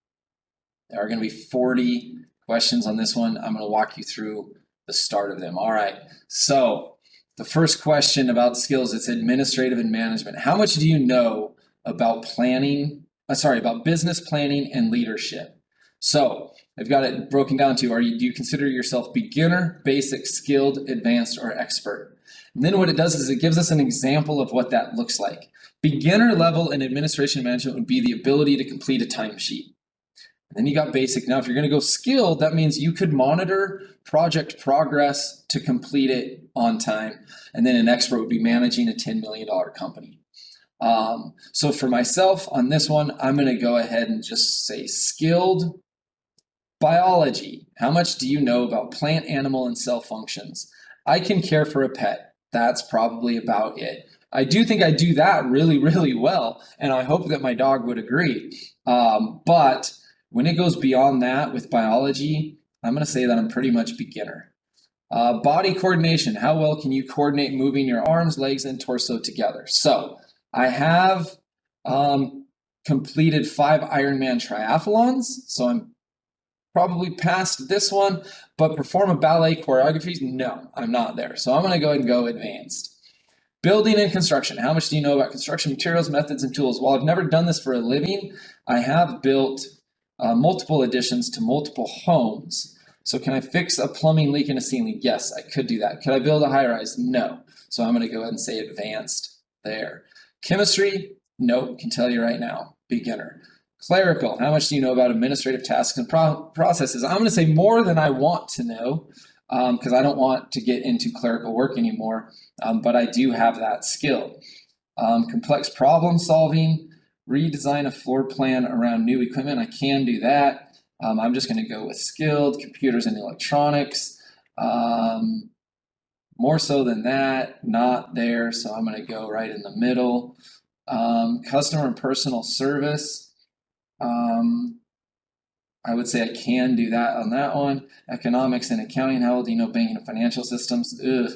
There are going to be 40 questions on this one. I'm going to walk you through the start of them. All right, so the first question about skills, it's administrative and management. How much do you know about about business planning and leadership? So I've got it broken down to, do you consider yourself beginner, basic, skilled, advanced, or expert? And then what it does is it gives us an example of what that looks like. Beginner level in administration management would be the ability to complete a timesheet. And then you got basic. Now, if you're going to go skilled, that means you could monitor project progress to complete it on time. And then an expert would be managing a $10 million company. So for myself on this one, I'm going to go ahead and just say skilled biology. How much do you know about plant, animal, and cell functions? I can care for a pet. That's probably about it. I do think I do that really, really well, and I hope that my dog would agree. But when it goes beyond that with biology, I'm going to say that I'm pretty much beginner. Body coordination. How well can you coordinate moving your arms, legs, and torso together? So I have completed 5 Ironman triathlons, so I'm probably past this one, but perform a ballet choreography? No, I'm not there. So I'm going to go ahead and go advanced. Building and construction. How much do you know about construction materials, methods, and tools? While I've never done this for a living, I have built multiple additions to multiple homes. So can I fix a plumbing leak in a ceiling? Yes, I could do that. Could I build a high-rise? No. So I'm going to go ahead and say advanced there. Chemistry? Nope, can tell you right now, beginner. Clerical, how much do you know about administrative tasks and processes? I'm going to say more than I want to know because I don't want to get into clerical work anymore, but I do have that skill. Complex problem solving, redesign a floor plan around new equipment. I can do that. I'm just going to go with skilled, computers and electronics. More so than that, not there, so I'm going to go right in the middle. Customer and personal service. I would say I can do that on that one. Economics and accounting, how well do you know banking and financial systems? Ugh,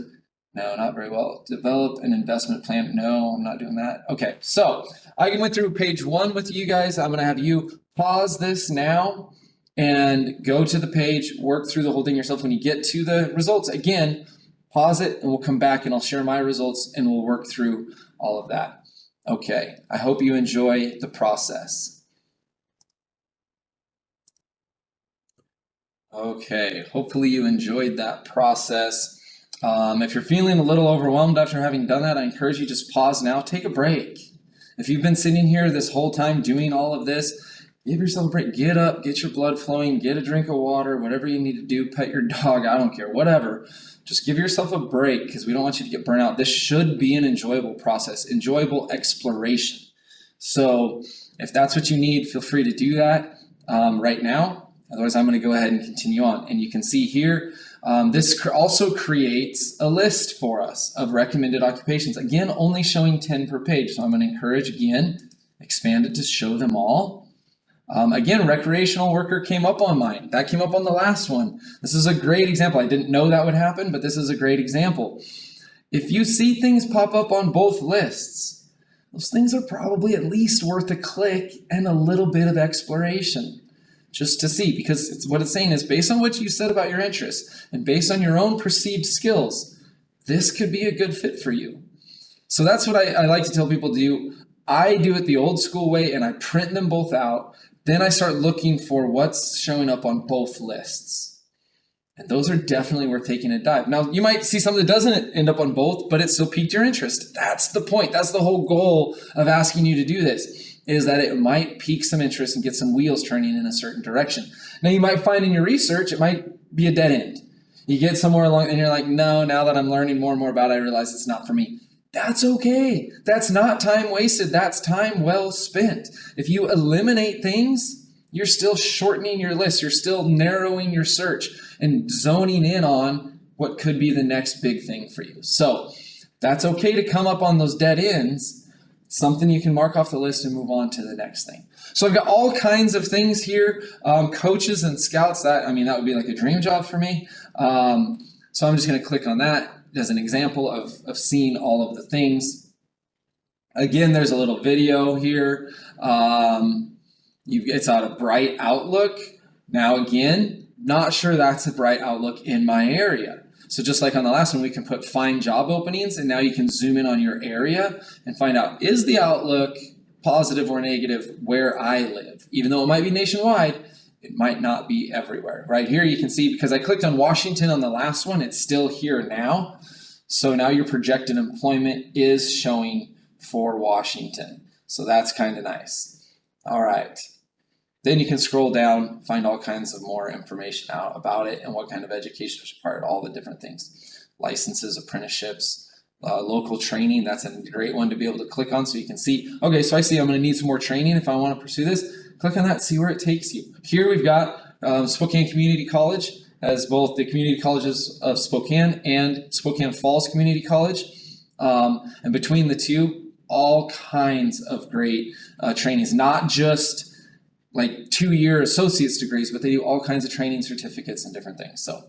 no, not very well. Develop an investment plan. No, I'm not doing that. Okay, so I went through page 1 with you guys. I'm gonna have you pause this now and go to the page, work through the whole thing yourself. When you get to the results, again, pause it and we'll come back and I'll share my results and we'll work through all of that. Okay, I hope you enjoy the process. Okay, hopefully you enjoyed that process. If you're feeling a little overwhelmed after having done that, I encourage you just pause now, take a break. If you've been sitting here this whole time doing all of this, give yourself a break. Get up, get your blood flowing, get a drink of water, whatever you need to do, pet your dog, I don't care, whatever. Just give yourself a break because we don't want you to get burnt out. This should be an enjoyable process, enjoyable exploration. So if that's what you need, feel free to do that right now. Otherwise, I'm going to go ahead and continue on. And you can see here, this also creates a list for us of recommended occupations. Again, only showing 10 per page. So I'm going to encourage, again, expand it to show them all. Again, recreational worker came up on mine. That came up on the last one. This is a great example. I didn't know that would happen, but this is a great example. If you see things pop up on both lists, those things are probably at least worth a click and a little bit of exploration. Just to see, because what it's saying is based on what you said about your interests and based on your own perceived skills, this could be a good fit for you. So that's what I like to tell people to do. I do it the old school way and I print them both out. Then I start looking for what's showing up on both lists. And those are definitely worth taking a dive. Now, you might see something that doesn't end up on both, but it still piqued your interest. That's the point. That's the whole goal of asking you to do this, is that it might pique some interest and get some wheels turning in a certain direction. Now, you might find in your research, it might be a dead end. You get somewhere along and you're like, no, now that I'm learning more and more about it, I realize it's not for me. That's okay. That's not time wasted. That's time well spent. If you eliminate things, you're still shortening your list. You're still narrowing your search and zoning in on what could be the next big thing for you. So that's okay to come up on those dead ends. Something you can mark off the list and move on to the next thing. So I've got all kinds of things here. Coaches and scouts, that would be like a dream job for me. So I'm just going to click on that as an example of seeing all of the things. Again, there's a little video here. It's on a bright outlook. Now again, not sure that's a bright outlook in my area. So just like on the last one, we can put find job openings, and now you can zoom in on your area and find out, is the outlook positive or negative where I live? Even though it might be nationwide, it might not be everywhere. Right here you can see, because I clicked on Washington on the last one, it's still here now. So now your projected employment is showing for Washington. So that's kind of nice. All right. Then you can scroll down, find all kinds of more information out about it and what kind of education is required, all the different things. Licenses, apprenticeships, local training. That's a great one to be able to click on so you can see, okay, so I see I'm going to need some more training if I want to pursue this. Click on that, see where it takes you. Here we've got Spokane Community College as both the community colleges of Spokane and Spokane Falls Community College. And between the two, all kinds of great trainings, not just like 2-year associate's degrees, but they do all kinds of training certificates and different things. So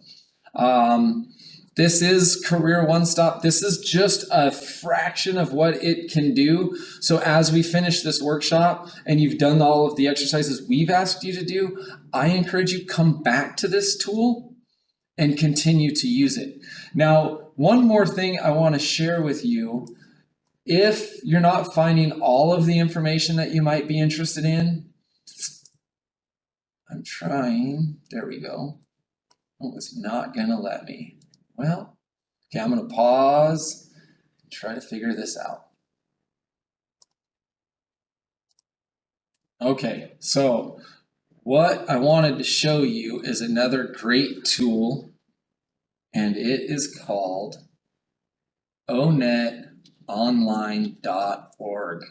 this is Career One Stop. This is just a fraction of what it can do. So as we finish this workshop and you've done all of the exercises we've asked you to do, I encourage you come back to this tool and continue to use it. Now, one more thing I want to share with you. If you're not finding all of the information that you might be interested in, I'm trying, there we go. Oh, it's not gonna let me. Well, okay, I'm gonna pause and try to figure this out. Okay, so what I wanted to show you is another great tool, and it is called onetonline.org.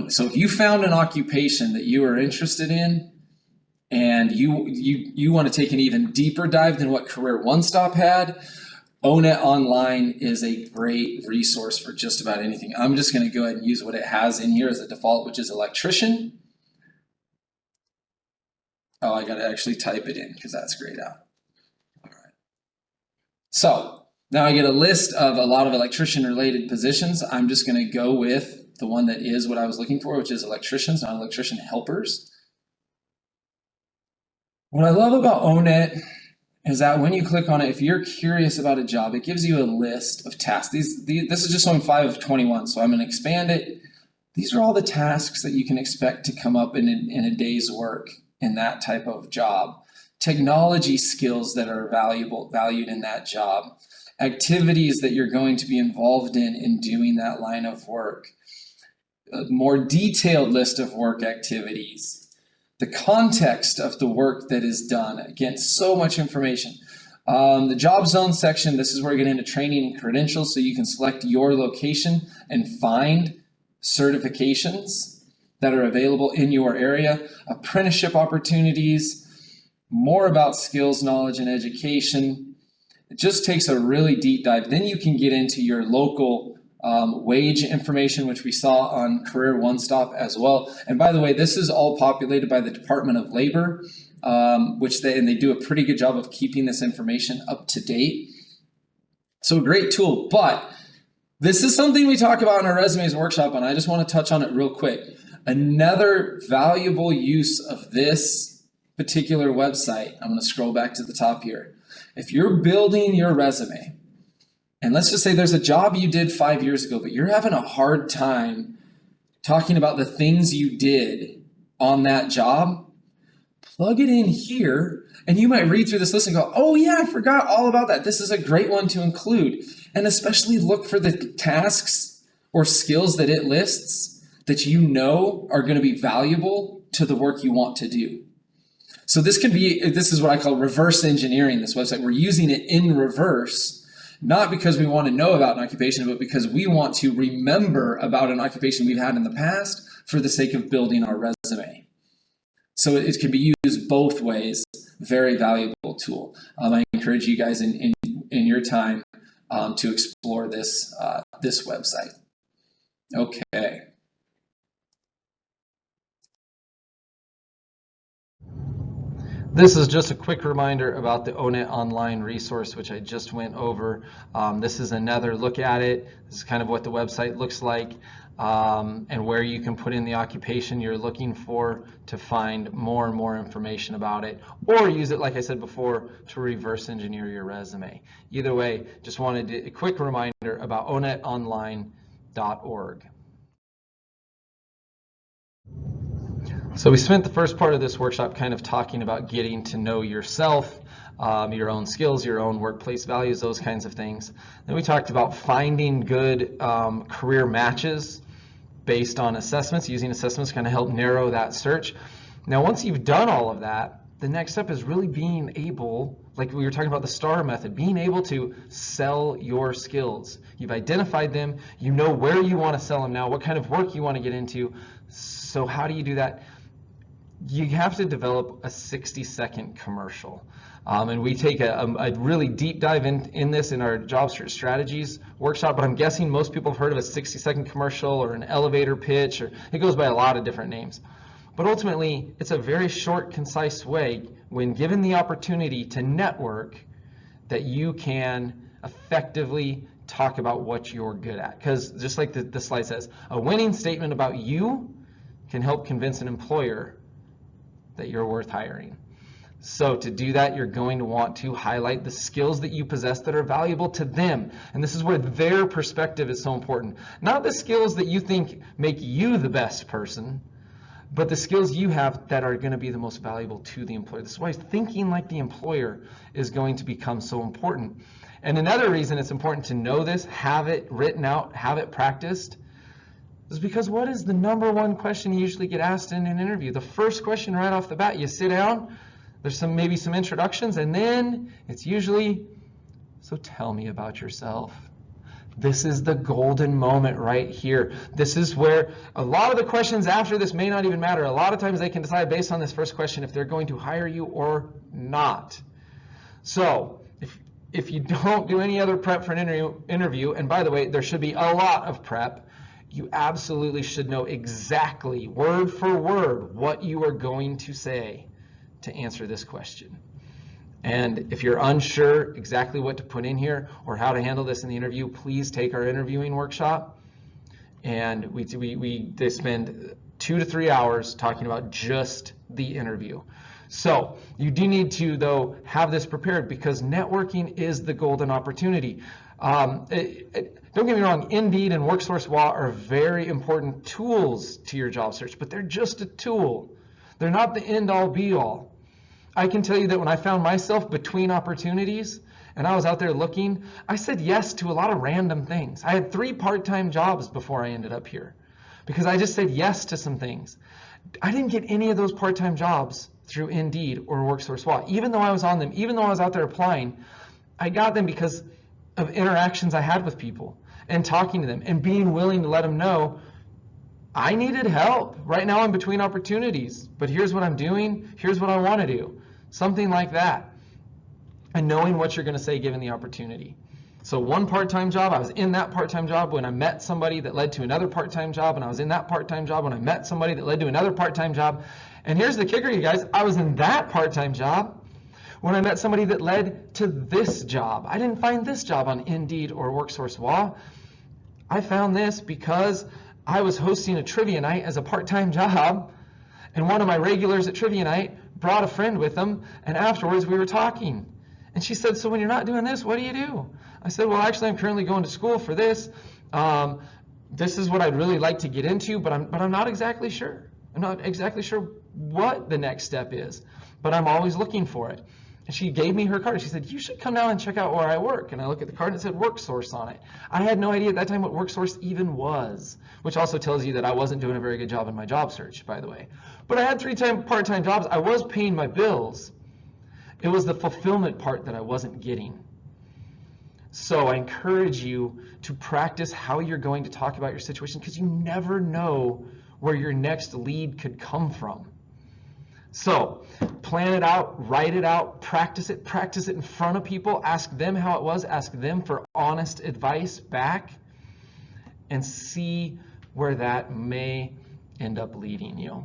So if you found an occupation that you are interested in, and you want to take an even deeper dive than what Career One Stop had, ONET Online is a great resource for just about anything. I'm just going to go ahead and use what it has in here as a default, which is electrician. Oh, I got to actually type it in because that's grayed out. All right. So now I get a list of a lot of electrician related positions. I'm just going to go with the one that is what I was looking for, which is electricians, not electrician helpers. What I love about ONET is that when you click on it, if you're curious about a job, it gives you a list of tasks. This is just showing 5 of 21, so I'm going to expand it. These are all the tasks that you can expect to come up in a day's work in that type of job. Technology skills that are valued in that job. Activities that you're going to be involved in doing that line of work. A more detailed list of work activities. The context of the work that is done. Again, so much information. The job zone section, this is where we get into training and credentials, so you can select your location and find certifications that are available in your area. Apprenticeship opportunities, more about skills, knowledge, and education. It just takes a really deep dive. Then you can get into your local wage information, which we saw on Career One Stop as well. And by the way, this is all populated by the Department of Labor, which they do a pretty good job of keeping this information up to date. So a great tool, but this is something we talk about in our resumes workshop, and I just want to touch on it real quick. Another valuable use of this particular website, I'm going to scroll back to the top here. If you're building your resume, and let's just say there's a job you did 5 years ago, but you're having a hard time talking about the things you did on that job, plug it in here, and you might read through this list and go, oh yeah, I forgot all about that. This is a great one to include. And especially look for the tasks or skills that it lists that you know are going to be valuable to the work you want to do. So this is what I call reverse engineering this website. We're using it in reverse, not because we want to know about an occupation, but because we want to remember about an occupation we've had in the past for the sake of building our resume. So it can be used both ways. Very valuable tool. I encourage you guys in your time to explore this website. Okay. This is just a quick reminder about the ONET Online resource, which I just went over. This is another look at it. This is kind of what the website looks like, and where you can put in the occupation you're looking for to find more and more information about it, or use it, like I said before, to reverse engineer your resume. Either way, just wanted a quick reminder about onetonline.org. So we spent the first part of this workshop kind of talking about getting to know yourself, your own skills, your own workplace values, those kinds of things. Then we talked about finding good career matches based on assessments, using assessments kind of help narrow that search. Now, once you've done all of that, the next step is really being able, like we were talking about the STAR method, being able to sell your skills. You've identified them, you know where you want to sell them now, what kind of work you want to get into. So how do you do that? You have to develop a 60-second commercial. And we take a really deep dive in this in our job search strategies workshop, but I'm guessing most people have heard of a 60-second commercial or an elevator pitch, or it goes by a lot of different names. But ultimately, it's a very short, concise way, when given the opportunity to network, that you can effectively talk about what you're good at. Because just like the slide says, a winning statement about you can help convince an employer that you're worth hiring. So to do that, you're going to want to highlight the skills that you possess that are valuable to them. And this is where their perspective is so important. Not the skills that you think make you the best person, but the skills you have that are going to be the most valuable to the employer. This is why thinking like the employer is going to become so important. And another reason it's important to know this, have it written out, have it practiced, is because what is the number one question you usually get asked in an interview? The first question right off the bat, you sit down, there's maybe some introductions, and then it's usually, so tell me about yourself. This is the golden moment right here. This is where a lot of the questions after this may not even matter. A lot of times they can decide based on this first question if they're going to hire you or not. So if you don't do any other prep for an interview, and by the way, there should be a lot of prep, you absolutely should know exactly, word for word, what you are going to say to answer this question. And if you're unsure exactly what to put in here or how to handle this in the interview, please take our interviewing workshop. And we spend 2 to 3 hours talking about just the interview. So you do need to, though, have this prepared, because networking is the golden opportunity. Don't get me wrong, Indeed and WorkSource WA are very important tools to your job search, but they're just a tool. They're not the end-all be-all. I can tell you that when I found myself between opportunities and I was out there looking, I said yes to a lot of random things. I had 3 part-time jobs before I ended up here because I just said yes to some things. I didn't get any of those part-time jobs through Indeed or WorkSource WA. Even though I was on them, even though I was out there applying, I got them because of interactions I had with people and talking to them and being willing to let them know I needed help. Right now I'm between opportunities, but here's what I'm doing, here's what I want to do. Something like that. And knowing what you're going to say given the opportunity. So one part-time job, I was in that part-time job when I met somebody that led to another part-time job, and I was in that part-time job when I met somebody that led to another part-time job. And here's the kicker, you guys, I was in that part-time job when I met somebody that led to this job. I didn't find this job on Indeed or WorkSource WA. I found this because I was hosting a trivia night as a part-time job, and one of my regulars at trivia night brought a friend with them, and afterwards we were talking. And she said, so when you're not doing this, what do you do? I said, well, actually, I'm currently going to school for this. This is what I'd really like to get into, but I'm not exactly sure. I'm not exactly sure what the next step is, but I'm always looking for it. And she gave me her card. She said, you should come down and check out where I work. And I looked at the card and it said WorkSource on it. I had no idea at that time what WorkSource even was, which also tells you that I wasn't doing a very good job in my job search, by the way. But I had 3 part-time jobs. I was paying my bills. It was the fulfillment part that I wasn't getting. So I encourage you to practice how you're going to talk about your situation, because you never know where your next lead could come from. So plan it out, write it out, practice it in front of people, ask them how it was, ask them for honest advice back, and see where that may end up leading you.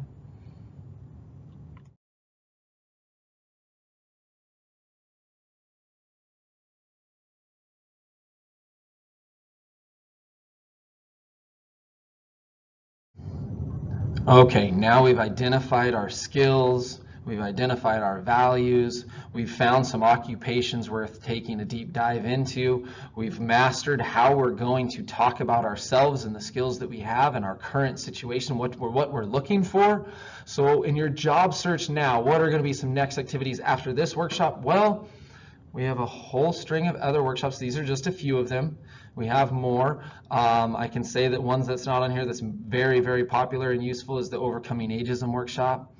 Okay, now we've identified our skills, we've identified our values, we've found some occupations worth taking a deep dive into, we've mastered how we're going to talk about ourselves and the skills that we have in our current situation, what we're looking for. So in your job search now, what are going to be some next activities after this workshop? Well, We have a whole string of other workshops. These are just a few of them. We have more. I can say that ones that's not on here that's very, very popular and useful is the Overcoming Ageism workshop.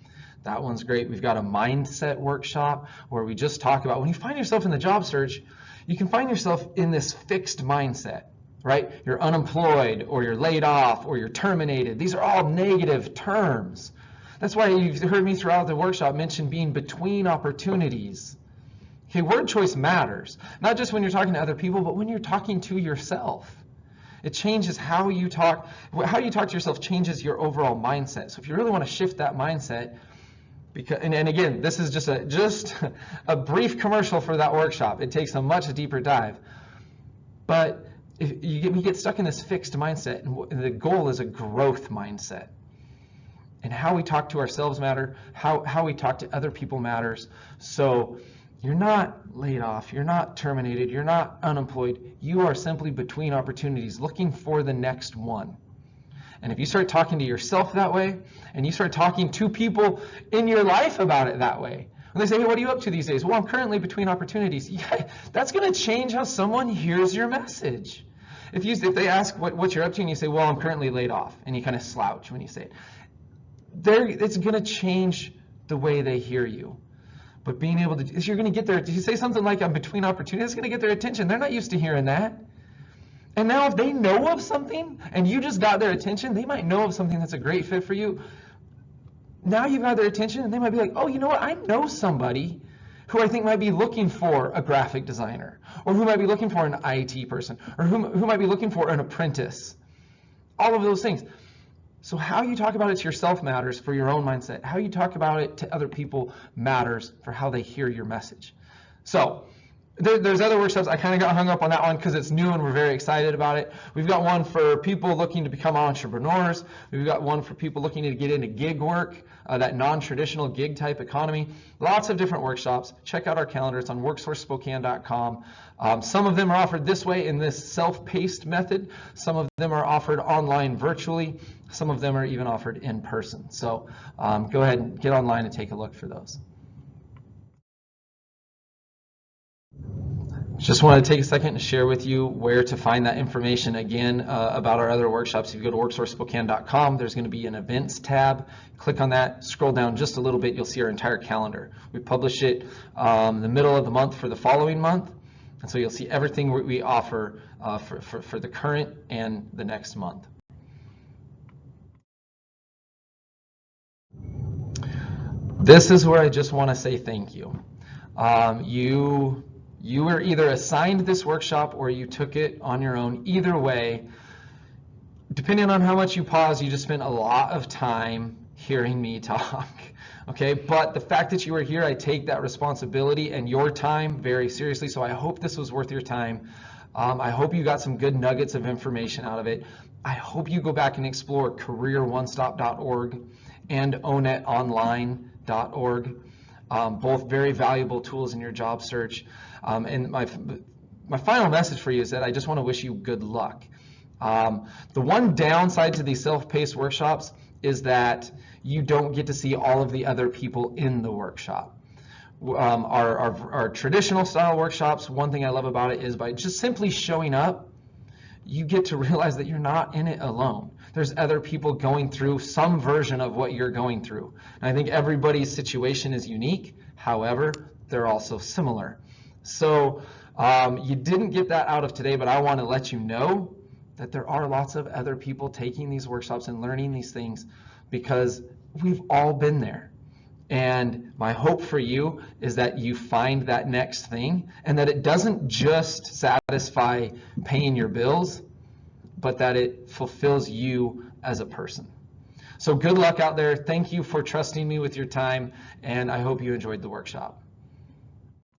That one's great. We've got a mindset workshop where we just talk about when you find yourself in the job search, you can find yourself in this fixed mindset, right? You're unemployed, or you're laid off, or you're terminated. These are all negative terms. That's why you've heard me throughout the workshop mention being between opportunities. Okay, word choice matters, not just when you're talking to other people, but when you're talking to yourself. It changes how you talk. How you talk to yourself changes your overall mindset. So if you really want to shift that mindset, because, and again, this is just a brief commercial for that workshop. It takes a much deeper dive. But if we get stuck in this fixed mindset, and the goal is a growth mindset. And how we talk to ourselves matter, how we talk to other people matters. So you're not laid off, you're not terminated, you're not unemployed. You are simply between opportunities, looking for the next one. And if you start talking to yourself that way, and you start talking to people in your life about it that way, when they say, hey, what are you up to these days? Well, I'm currently between opportunities. Yeah, that's going to change how someone hears your message. If they ask what you're up to, and you say, well, I'm currently laid off, and you kind of slouch when you say it, it's going to change the way they hear you. But being able to, you're going to get there. If you say something like, I'm between opportunities, it's going to get their attention. They're not used to hearing that. And now if they know of something and you just got their attention, they might know of something that's a great fit for you. Now you've got their attention, and they might be like, oh, you know what? I know somebody who I think might be looking for a graphic designer, or who might be looking for an IT person, or who might be looking for an apprentice. All of those things. So how you talk about it to yourself matters for your own mindset. How you talk about it to other people matters for how they hear your message. So there's other workshops. I kind of got hung up on that one because it's new and we're very excited about it. We've got one for people looking to become entrepreneurs. We've got one for people looking to get into gig work, that non-traditional gig type economy. Lots of different workshops. Check out our calendar. It's on worksourcespokane.com. Some of them are offered this way in this self-paced method. Some of them are offered online virtually. Some of them are even offered in person. So go ahead and get online and take a look for those. Just want to take a second to share with you where to find that information again about our other workshops. If you go to worksourcepokane.com, there's going to be an events tab. Click on that, scroll down just a little bit, you'll see our entire calendar. We publish it the middle of the month for the following month, and so you'll see everything we offer for the current and the next month. This is where I just want to say thank you. You were either assigned this workshop or you took it on your own. Either way, depending on how much you pause, you just spent a lot of time hearing me talk. Okay, but the fact that you were here, I take that responsibility and your time very seriously, so I hope this was worth your time. I hope you got some good nuggets of information out of it. I hope you go back and explore careeronestop.org and ownitonline.org. Both very valuable tools in your job search. And my final message for you is that I just want to wish you good luck. The one downside to these self-paced workshops is that you don't get to see all of the other people in the workshop. Our traditional style workshops, one thing I love about it is by just simply showing up, you get to realize that you're not in it alone. There's other people going through some version of what you're going through. And I think everybody's situation is unique. However, they're also similar. So you didn't get that out of today, but I want to let you know that there are lots of other people taking these workshops and learning these things because we've all been there. And my hope for you is that you find that next thing and that it doesn't just satisfy paying your bills, but that it fulfills you as a person. So good luck out there. Thank you for trusting me with your time, and I hope you enjoyed the workshop.